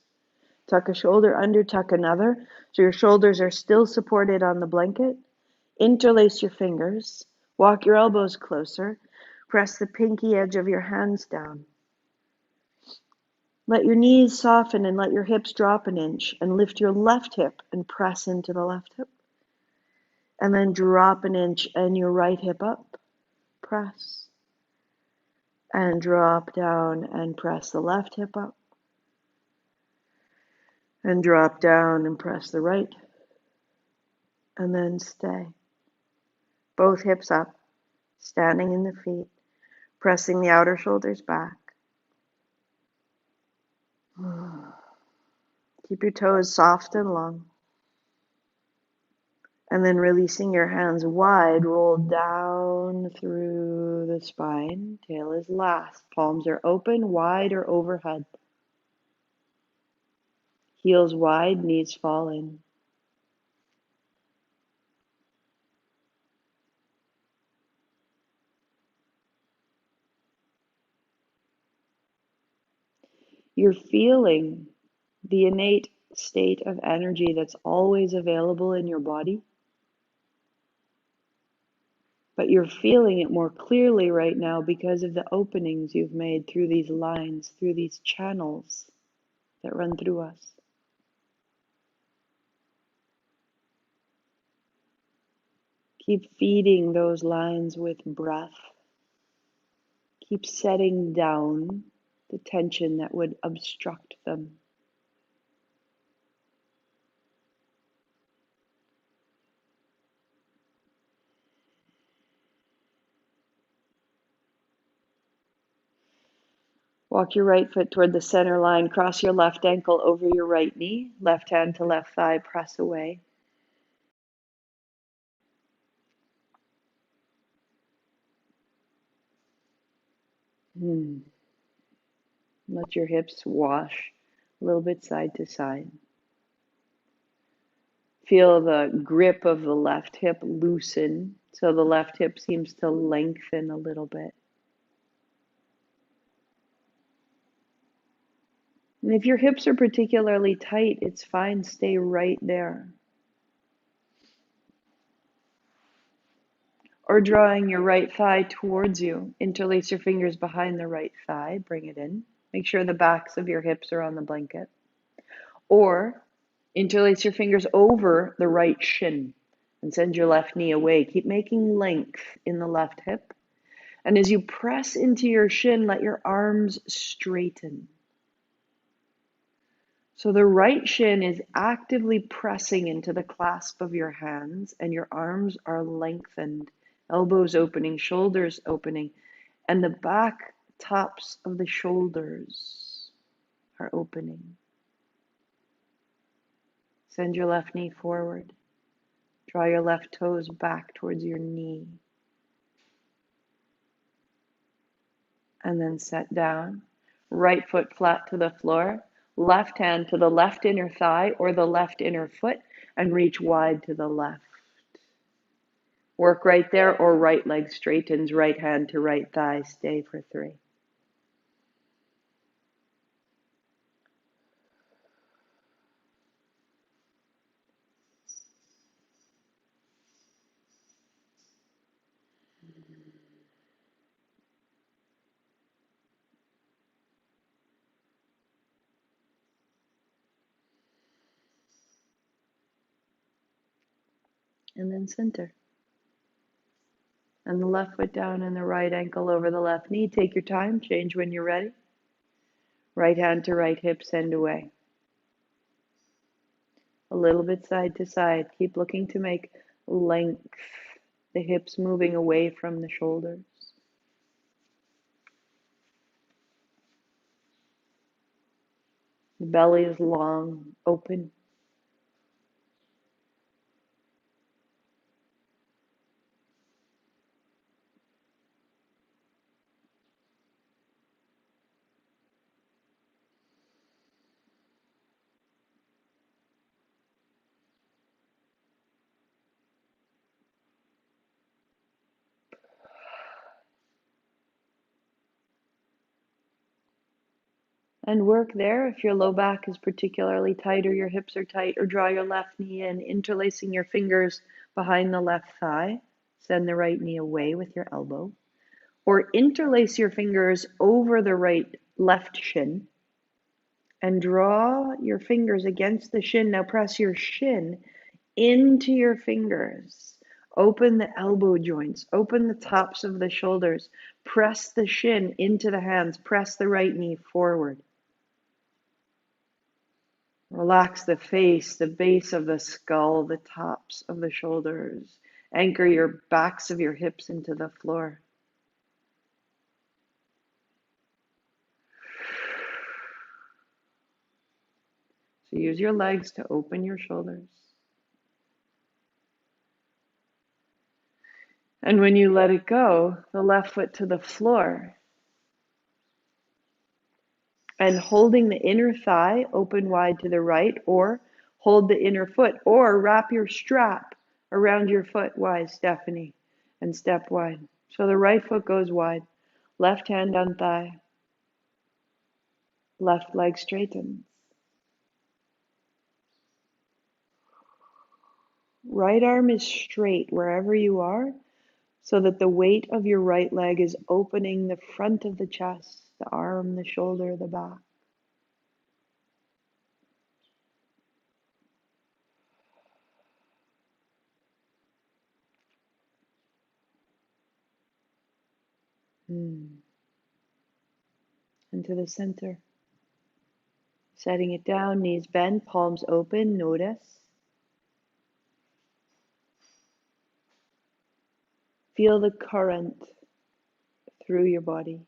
Tuck a shoulder under, tuck another. So your shoulders are still supported on the blanket. Interlace your fingers. Walk your elbows closer. Press the pinky edge of your hands down. Let your knees soften and let your hips drop an inch. And lift your left hip and press into the left hip. And then drop an inch and your right hip up. Press. And drop down and press the left hip up. And drop down and press the right. And then stay. Both hips up, standing in the feet, pressing the outer shoulders back. Keep your toes soft and long. And then releasing your hands wide, roll down through the spine. Tail is last. Palms are open, wide or overhead. Heels wide, knees fall in. You're feeling the innate state of energy that's always available in your body. But you're feeling it more clearly right now because of the openings you've made through these lines, through these channels that run through us. Keep feeding those lines with breath. Keep setting down the tension that would obstruct them. Walk your right foot toward the center line. Cross your left ankle over your right knee. Left hand to left thigh, press away. Let your hips wash a little bit side to side. Feel the grip of the left hip loosen, so the left hip seems to lengthen a little bit. And if your hips are particularly tight, it's fine, stay right there. Or drawing your right thigh towards you, interlace your fingers behind the right thigh, bring it in. Make sure the backs of your hips are on the blanket. Or interlace your fingers over the right shin and send your left knee away. Keep making length in the left hip. And as you press into your shin, let your arms straighten. So the right shin is actively pressing into the clasp of your hands, and your arms are lengthened, elbows opening, shoulders opening, and the back tops of the shoulders are opening. Send your left knee forward. Draw your left toes back towards your knee. And then set down. Right foot flat to the floor. Left hand to the left inner thigh or the left inner foot and reach wide to the left. Work right there, or right leg straightens, right hand to right thigh. Stay for 3. And then center. And the left foot down and the right ankle over the left knee. Take your time, change when you're ready. Right hand to right hip, send away. A little bit side to side. Keep looking to make length. The hips moving away from the shoulders. The belly is long, open. And work there if your low back is particularly tight or your hips are tight, or draw your left knee in, interlacing your fingers behind the left thigh. Send the right knee away with your elbow. Or interlace your fingers over the left shin and draw your fingers against the shin. Now press your shin into your fingers. Open the elbow joints, open the tops of the shoulders, press the shin into the hands, press the right knee forward. Relax the face, the base of the skull, the tops of the shoulders. Anchor your backs of your hips into the floor. So use your legs to open your shoulders. And when you let it go, the left foot to the floor. And holding the inner thigh open wide to the right, or hold the inner foot, or wrap your strap around your foot wide, Stephanie, and step wide. So the right foot goes wide, left hand on thigh, left leg straightens. Right arm is straight wherever you are, so that the weight of your right leg is opening the front of the chest, the arm, the shoulder, the back. Into the center. Setting it down, knees bent, palms open, notice. Feel the current through your body.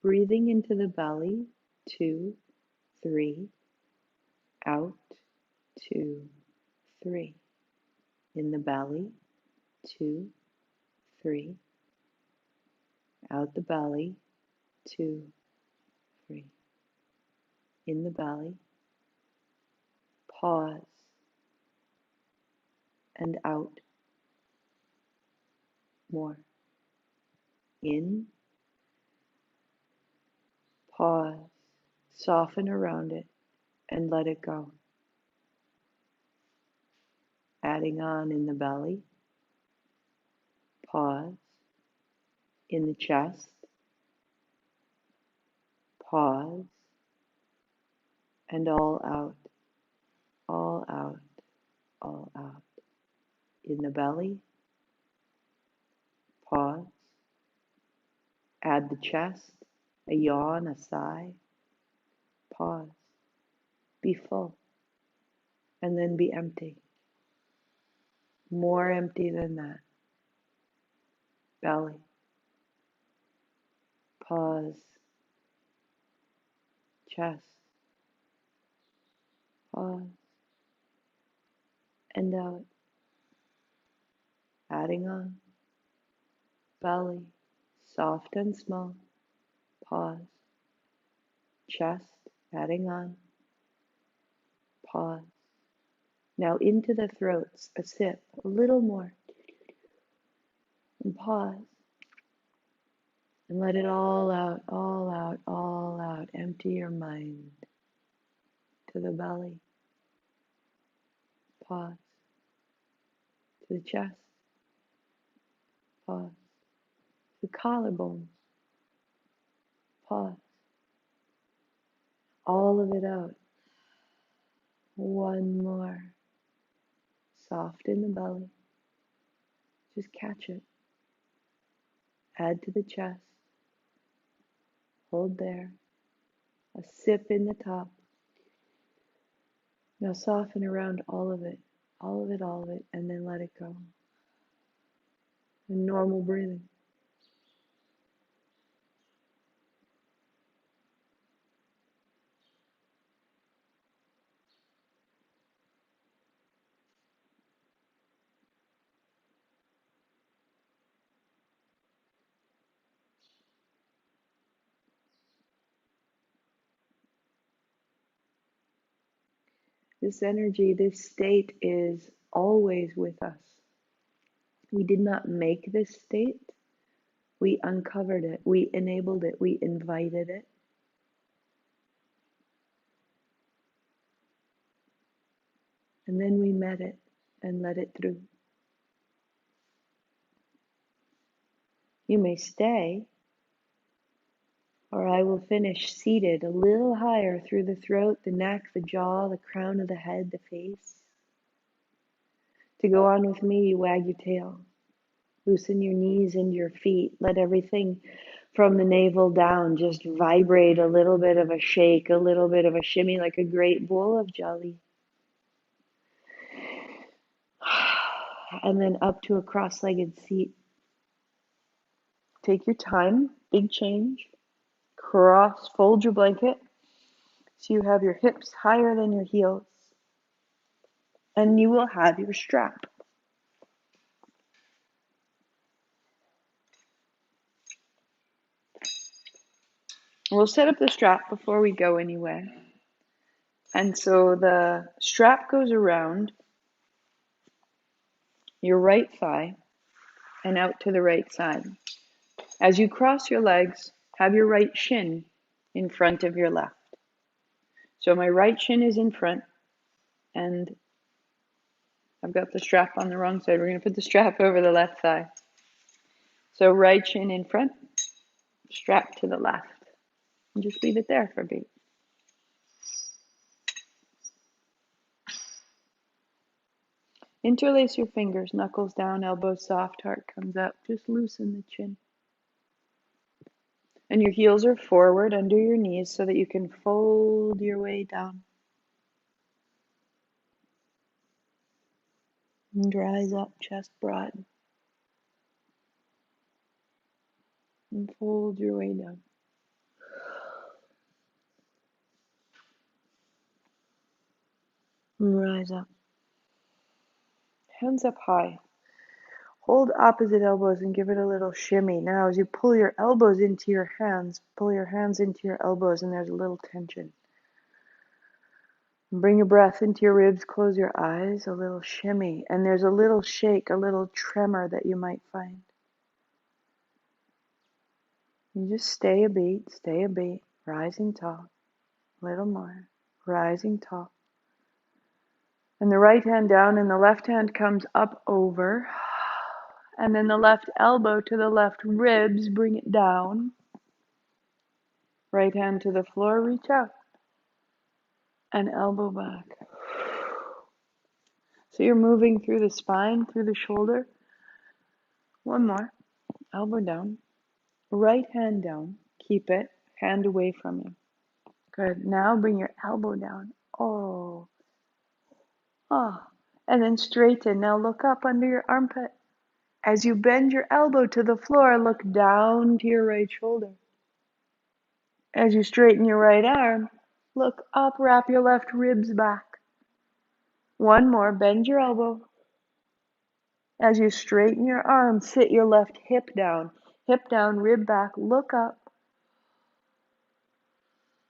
Breathing into the belly, 2, 3, out, 2, 3. In the belly, 2, 3, out the belly, 2, 3. In the belly, pause, and out, more. In, pause, soften around it, and let it go. Adding on in the belly, pause, in the chest, pause, and all out, all out, all out. In the belly, pause, add the chest, a yawn, a sigh, pause, be full, and then be empty. More empty than that. Belly, pause, chest, pause, and out. Adding on, belly, soft and small, pause, chest, adding on, pause. Now into the throats, a sip, a little more, and pause. And let it all out, all out, all out. Empty your mind to the belly. Pause. To the chest. Pause. To the collarbones. Pause. All of it out. One more. Soft in the belly. Just catch it. Add to the chest. Hold there. A sip in the top. Now soften around all of it. All of it, all of it. And then let it go. And normal breathing. This energy, this state is always with us. We did not make this state. We uncovered it. We enabled it. We invited it. And then we met it and let it through. You may stay, or I will finish seated a little higher through the throat, the neck, the jaw, the crown of the head, the face. To go on with me, you wag your tail. Loosen your knees and your feet. Let everything from the navel down just vibrate, a little bit of a shake, a little bit of a shimmy, like a great bowl of jelly. And then up to a cross-legged seat. Take your time, big change. Fold your blanket so you have your hips higher than your heels. And you will have your strap. We'll set up the strap before we go anywhere. And so the strap goes around your right thigh and out to the right side. As you cross your legs, have your right shin in front of your left. So my right shin is in front, and I've got the strap on the wrong side. We're going to put the strap over the left thigh. So right shin in front, strap to the left. And just leave it there for a beat. Interlace your fingers, knuckles down, elbows soft, heart comes up. Just loosen the chin. And your heels are forward under your knees so that you can fold your way down. And rise up, chest broad. And fold your way down. And rise up. Hands up high. Hold opposite elbows and give it a little shimmy. Now, as you pull your elbows into your hands, pull your hands into your elbows, and there's a little tension. And bring your breath into your ribs, close your eyes, a little shimmy, and there's a little shake, a little tremor that you might find. You just stay a beat, rising tall, a little more, rising tall. And the right hand down and the left hand comes up over. And then the left elbow to the left ribs, bring it down. Right hand to the floor, reach out. And elbow back. So you're moving through the spine, through the shoulder. One more. Elbow down. Right hand down. Keep it. Hand away from you. Good. Now bring your elbow down. Oh. Ah. And then straighten. Now look up under your armpit. As you bend your elbow to the floor, look down to your right shoulder. As you straighten your right arm, look up, wrap your left ribs back. One more, bend your elbow. As you straighten your arm, sit your left hip down, rib back, look up.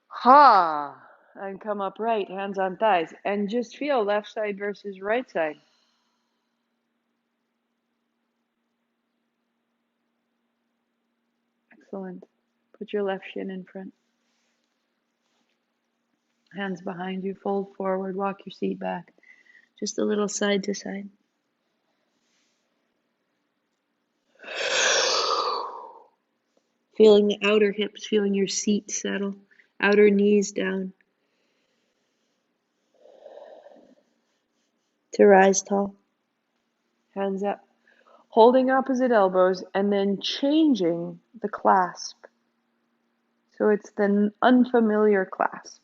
Ha! And come up right, hands on thighs. And just feel left side versus right side. Excellent. Put your left shin in front. Hands behind you, fold forward, walk your seat back. Just a little side to side. Feeling the outer hips, feeling your seat settle, outer knees down. To rise tall. Hands up. Holding opposite elbows and then changing the clasp. So it's the unfamiliar clasp.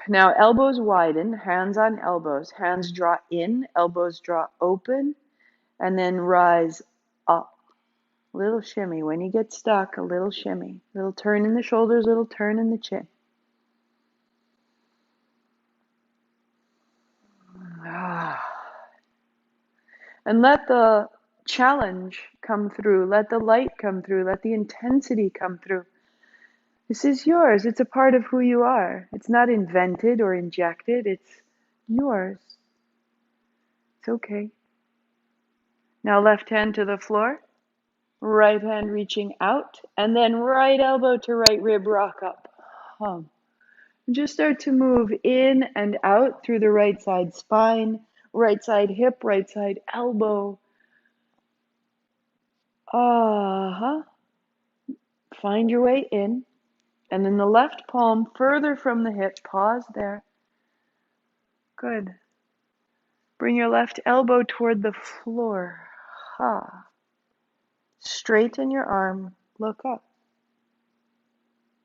Now elbows widen, hands on elbows. Hands draw in, elbows draw open, and then rise up. A little shimmy. When you get stuck, a little shimmy. Little turn in the shoulders, little turn in the chin. And let the challenge come through. Let the light come through. Let the intensity come through. This is yours. It's a part of who you are. It's not invented or injected. It's yours. It's okay. Now left hand to the floor, right hand reaching out, and then right elbow to right rib, rock up. Just start to move in and out through the right side spine, right side hip, right side elbow. Find your way in. And then the left palm further from the hip. Pause there. Good. Bring your left elbow toward the floor. Straighten your arm. Look up.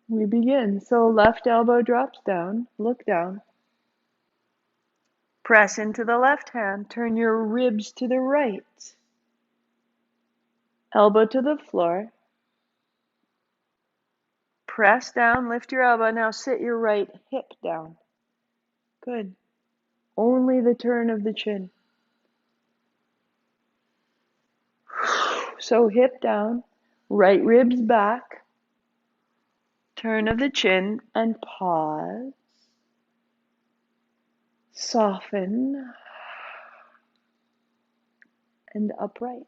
We begin. So left elbow drops down. Look down. Press into the left hand. Turn your ribs to the right. Elbow to the floor. Press down. Lift your elbow. Now sit your right hip down. Good. Only the turn of the chin. So hip down. Right ribs back. Turn of the chin and pause. Soften and upright.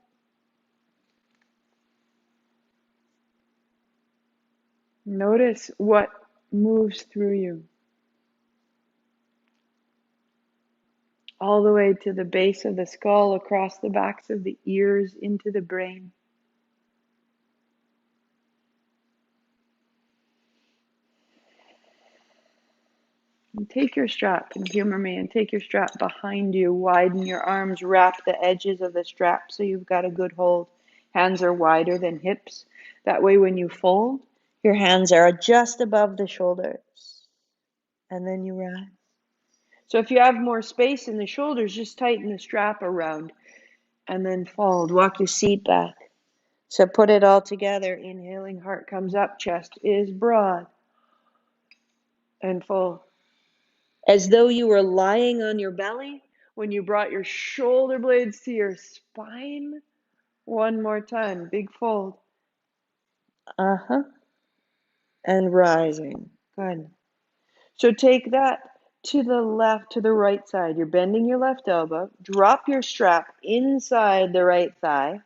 Notice what moves through you. All the way to the base of the skull, across the backs of the ears, into the brain. And take your strap, and humor me, and take your strap behind you. Widen your arms, wrap the edges of the strap so you've got a good hold. Hands are wider than hips. That way when you fold, your hands are just above the shoulders. And then you rise. So if you have more space in the shoulders, just tighten the strap around and then fold. Walk your seat back. So put it all together. Inhaling, heart comes up, chest is broad. And fold. As though you were lying on your belly when you brought your shoulder blades to your spine. One more time. Big fold. And rising. Good. So take that to the left, to the right side. You're bending your left elbow. Drop your strap inside the right thigh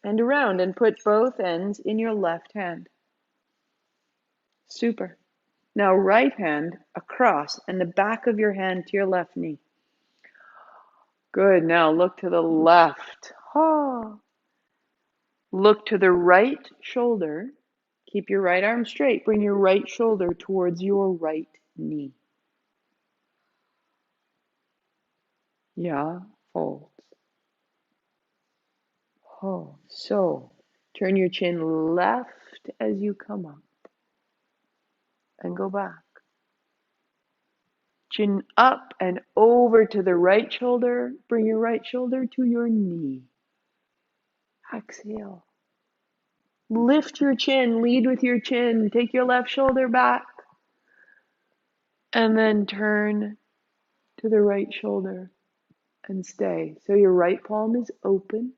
and around, and put both ends in your left hand. Super. Now right hand across and the back of your hand to your left knee. Good. Now look to the left. Look to the right shoulder. Keep your right arm straight. Bring your right shoulder towards your right knee. Yeah, fold. So turn your chin left as you come up and go back. Chin up and over to the right shoulder. Bring your right shoulder to your knee. Exhale. Lift your chin. Lead with your chin. Take your left shoulder back. And then turn to the right shoulder and stay. So your right palm is open.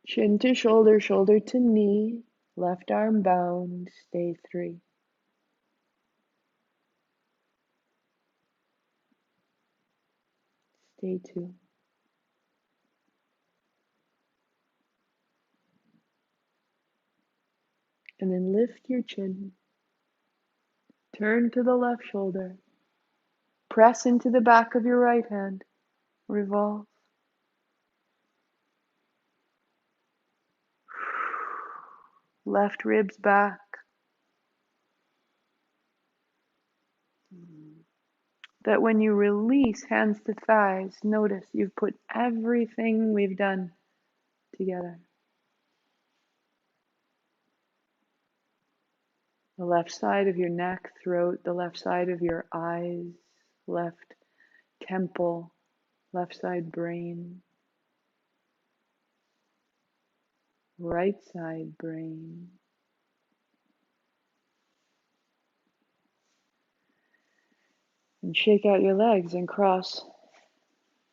Chin to shoulder, shoulder to knee. Left arm bound. Stay 3. Stay 2. And then lift your chin. Turn to the left shoulder. Press into the back of your right hand. Revolve. Left ribs back. That when you release hands to thighs, notice you've put everything we've done together. The left side of your neck, throat, the left side of your eyes, left temple, left side brain, right side brain. And shake out your legs and cross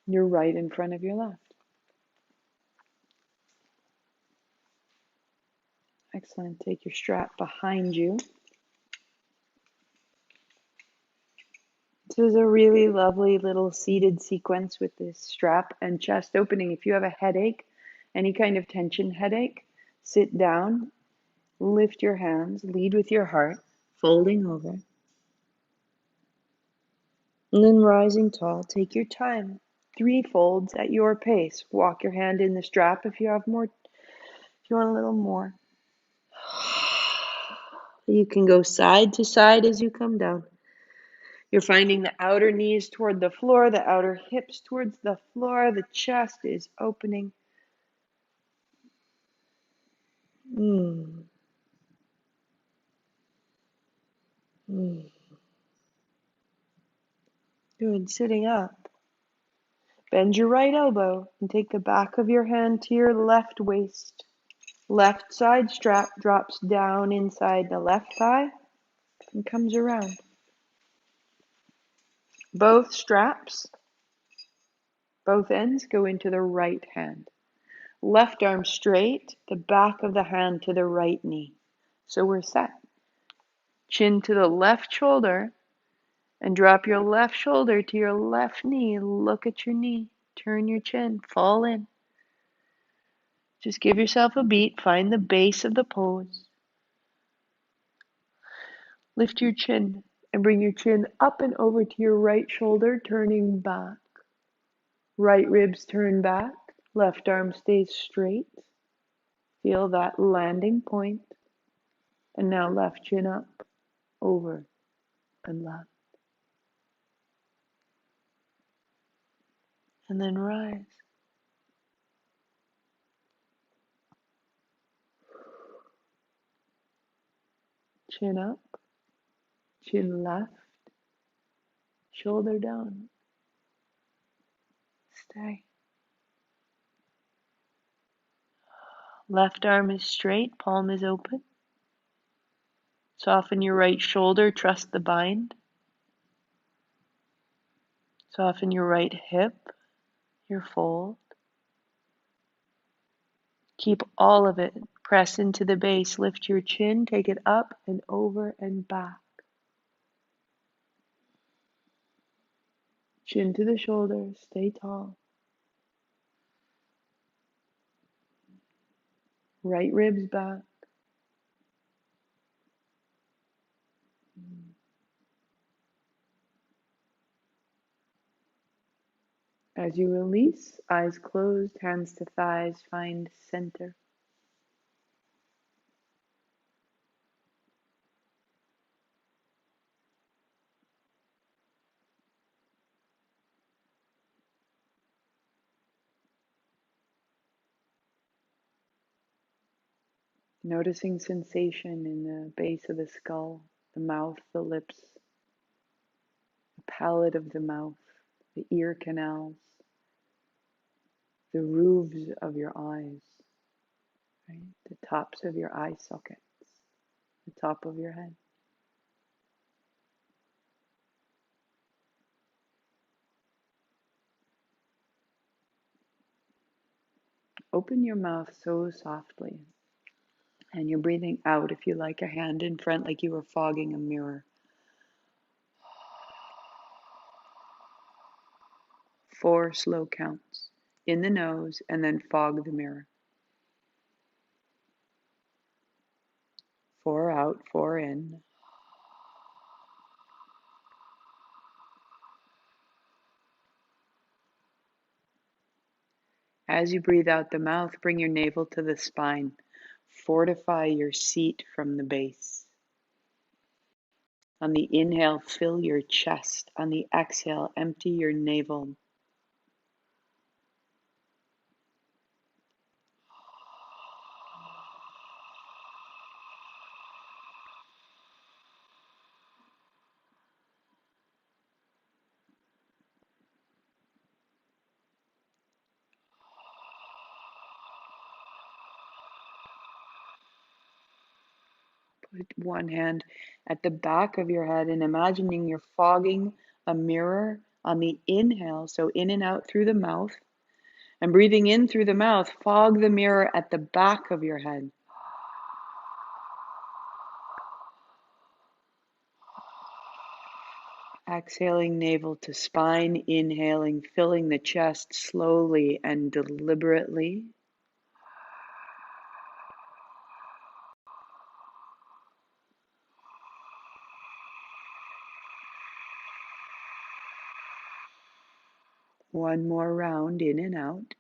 your right in front of your left. Excellent. Take your strap behind you. This is a really lovely little seated sequence with this strap and chest opening. If you have a headache, any kind of tension headache, sit down, lift your hands, lead with your heart, folding over. And then rising tall, take your time. 3 folds at your pace. Walk your hand in the strap if you have more, if you want a little more. You can go side to side as you come down. You're finding the outer knees toward the floor, the outer hips towards the floor, the chest is opening. Mm. Mm. Good. Sitting up. Bend your right elbow and take the back of your hand to your left waist. Left side strap drops down inside the left thigh and comes around. Both straps, both ends go into the right hand. Left arm straight, the back of the hand to the right knee. So we're set. Chin to the left shoulder and drop your left shoulder to your left knee. Look at your knee. Turn your chin. Fall in. Just give yourself a beat. Find the base of the pose. Lift your chin and bring your chin up and over to your right shoulder, turning back. Right ribs turn back. Left arm stays straight. Feel that landing point. And now left chin up, over, and left. And then rise. Chin up, chin left, shoulder down. Stay. Left arm is straight, palm is open. Soften your right shoulder, trust the bind. Soften your right hip, your fold. Keep all of it. Press into the base. Lift your chin, take it up and over and back. Chin to the shoulder, stay tall. Right ribs back. As you release, eyes closed, hands to thighs, find center. Noticing sensation in the base of the skull, the mouth, the lips, the palate of the mouth, the ear canals, the roofs of your eyes, right? The tops of your eye sockets, the top of your head. Open your mouth so softly. And you're breathing out, if you like, a hand in front like you were fogging a mirror. 4 slow counts. In the nose and then fog the mirror. 4 out, 4 in. As you breathe out the mouth, bring your navel to the spine. Fortify your seat from the base. On the inhale, fill your chest. On the exhale, empty your navel. Put one hand at the back of your head and imagining you're fogging a mirror on the inhale, so in and out through the mouth. And breathing in through the mouth, fog the mirror at the back of your head. Exhaling navel to spine, inhaling, filling the chest slowly and deliberately. One more round in and out.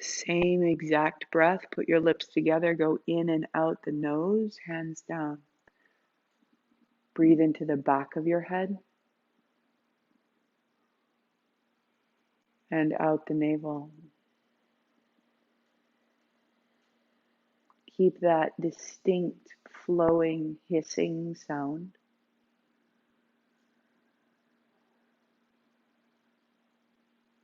Same exact breath. Put your lips together. Go in and out the nose, hands down. Breathe into the back of your head and out the navel. Keep that distinct, flowing, hissing sound.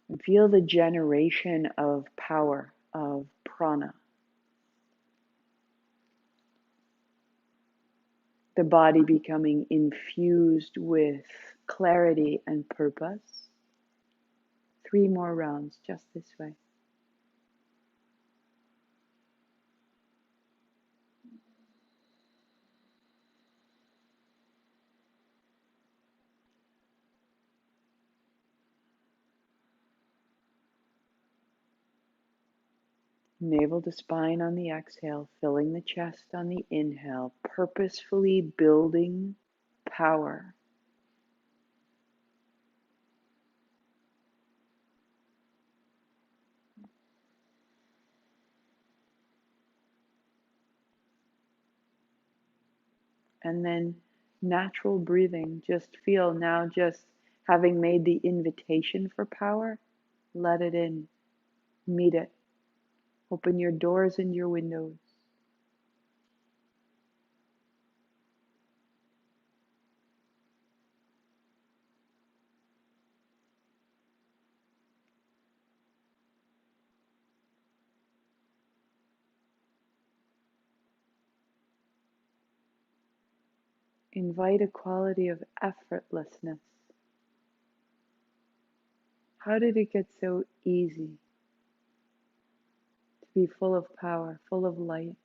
And feel the generation of power, of prana. The body becoming infused with clarity and purpose. 3 more rounds just this way. Navel to spine on the exhale, filling the chest on the inhale, purposefully building power. And then natural breathing. Just feel now, just having made the invitation for power, let it in, meet it. Open your doors and your windows. Invite a quality of effortlessness. How did it get so easy to be full of power, full of light?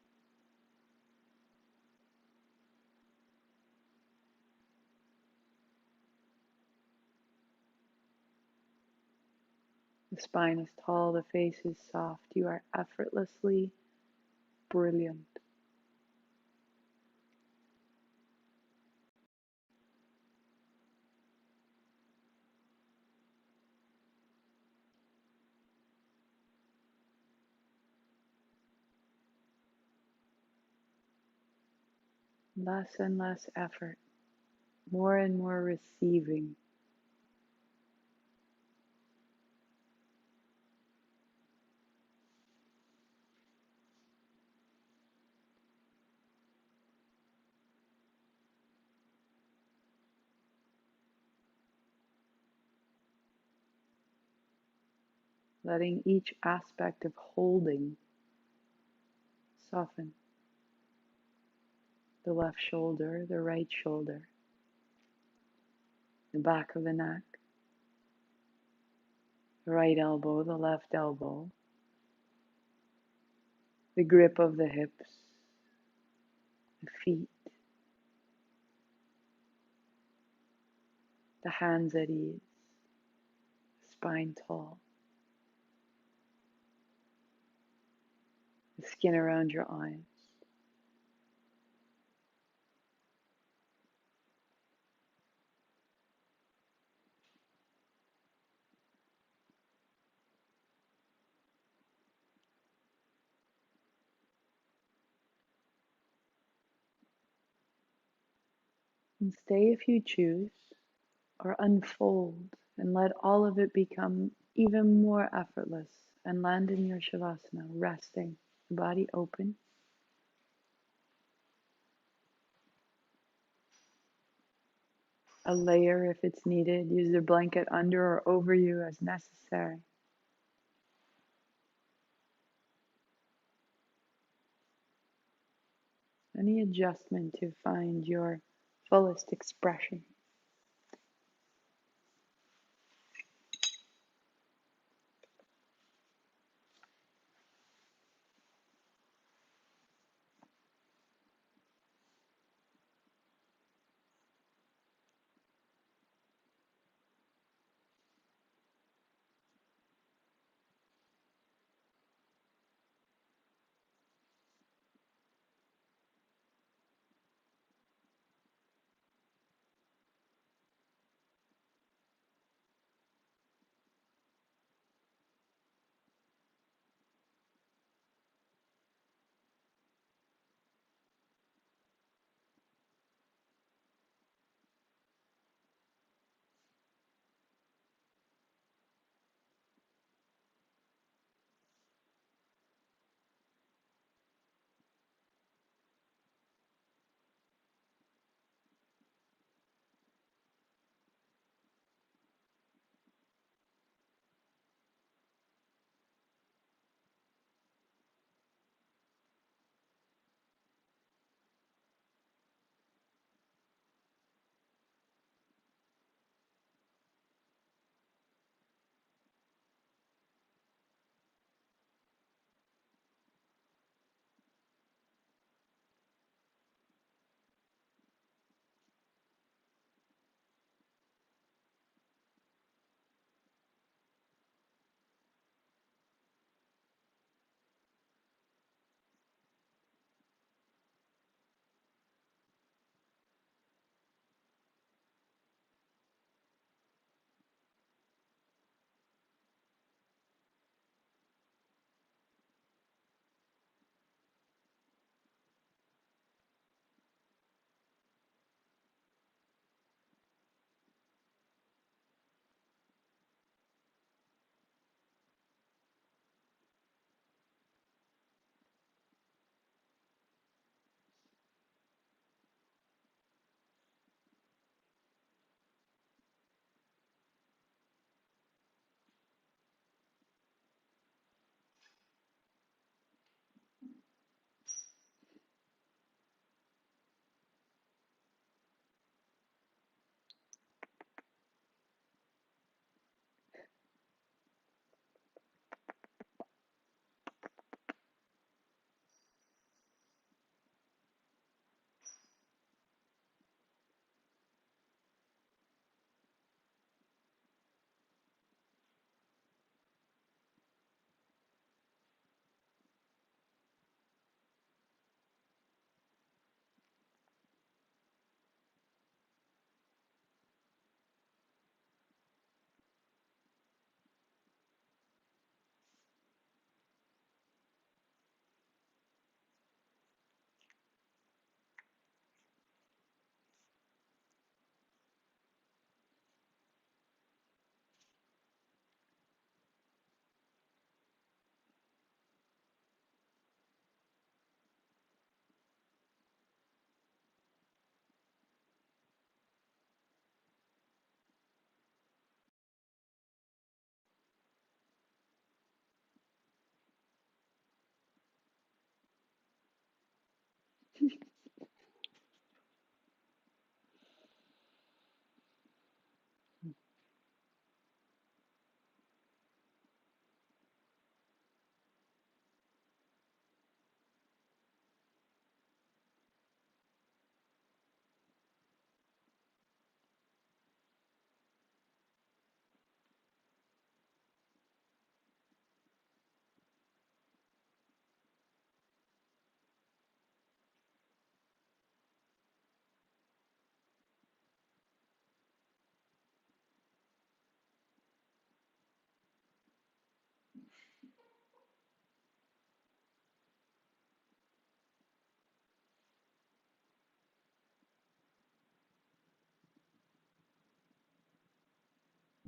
The spine is tall, the face is soft. You are effortlessly brilliant. Less and less effort, more and more receiving. Letting each aspect of holding soften. The left shoulder, the right shoulder, the back of the neck, the right elbow, the left elbow, the grip of the hips, the feet, the hands at ease, spine tall, the skin around your eyes. And stay if you choose, or unfold and let all of it become even more effortless and land in your Shavasana, resting, the body open. A layer if it's needed. Use the blanket under or over you as necessary. Any adjustment to find your fullest expression.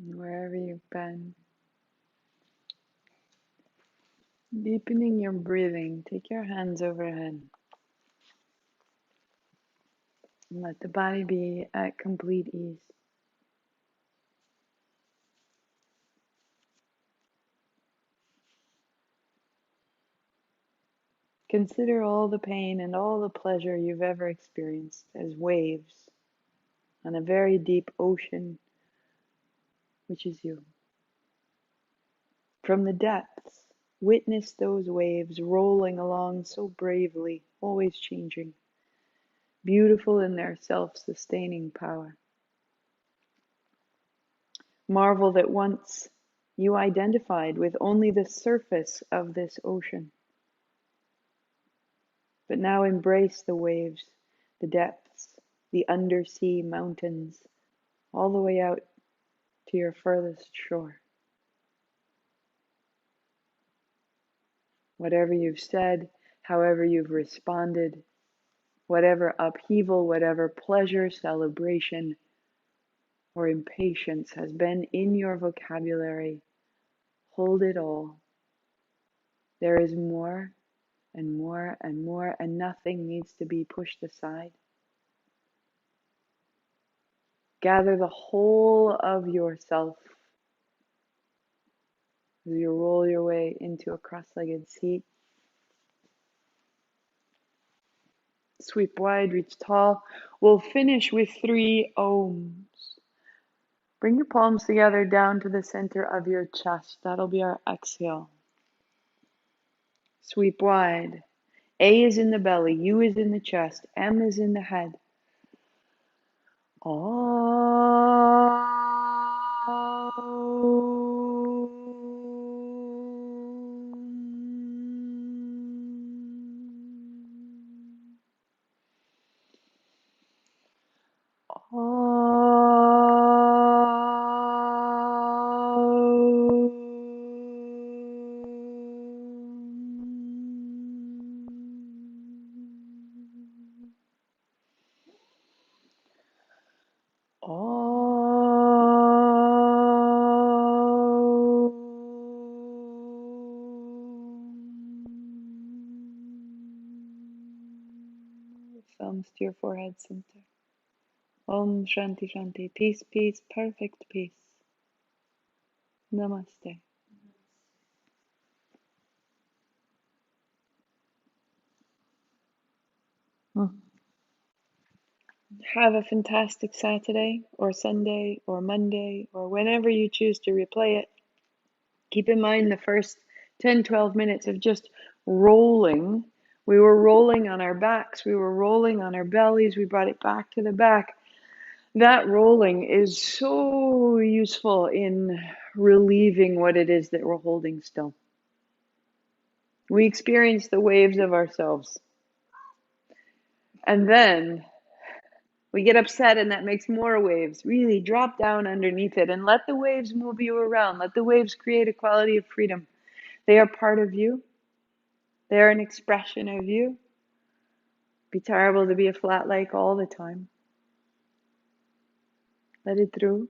Wherever you've been, deepening your breathing, take your hands overhead and let the body be at complete ease. Consider all the pain and all the pleasure you've ever experienced as waves on a very deep ocean, which is you. From the depths, witness those waves rolling along so bravely, always changing, beautiful in their self-sustaining power. Marvel that once you identified with only the surface of this ocean, but now embrace the waves, the depths, the undersea mountains, all the way out to your furthest shore. Whatever you've said, however you've responded, whatever upheaval, whatever pleasure, celebration, or impatience has been in your vocabulary, hold it all. There is more and more and more, and nothing needs to be pushed aside. Gather the whole of yourself as you roll your way into a cross-legged seat. Sweep wide, reach tall. We'll finish with 3 ohms. Bring your palms together down to the center of your chest. That'll be our exhale. Sweep wide. A is in the belly, U is in the chest, M is in the head. Thumbs to your forehead center. Om Shanti Shanti. Peace, peace, perfect peace. Namaste. Have a fantastic Saturday or Sunday or Monday or whenever you choose to replay it. Keep in mind the first 10-12 minutes of just rolling. We were rolling on our backs. We were rolling on our bellies. We brought it back to the back. That rolling is so useful in relieving what it is that we're holding still. We experience the waves of ourselves. And then we get upset and that makes more waves. Really drop down underneath it and let the waves move you around. Let the waves create a quality of freedom. They are part of you. They are an expression of you. It'd be terrible to be a flat lake all the time. Let it through.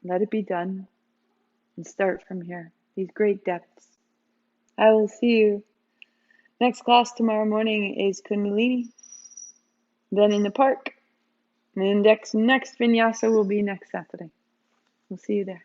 Let it be done. And start from here. These great depths. I will see you. Next class tomorrow morning is Kundalini. Then in the park. And next vinyasa will be next Saturday. We'll see you there.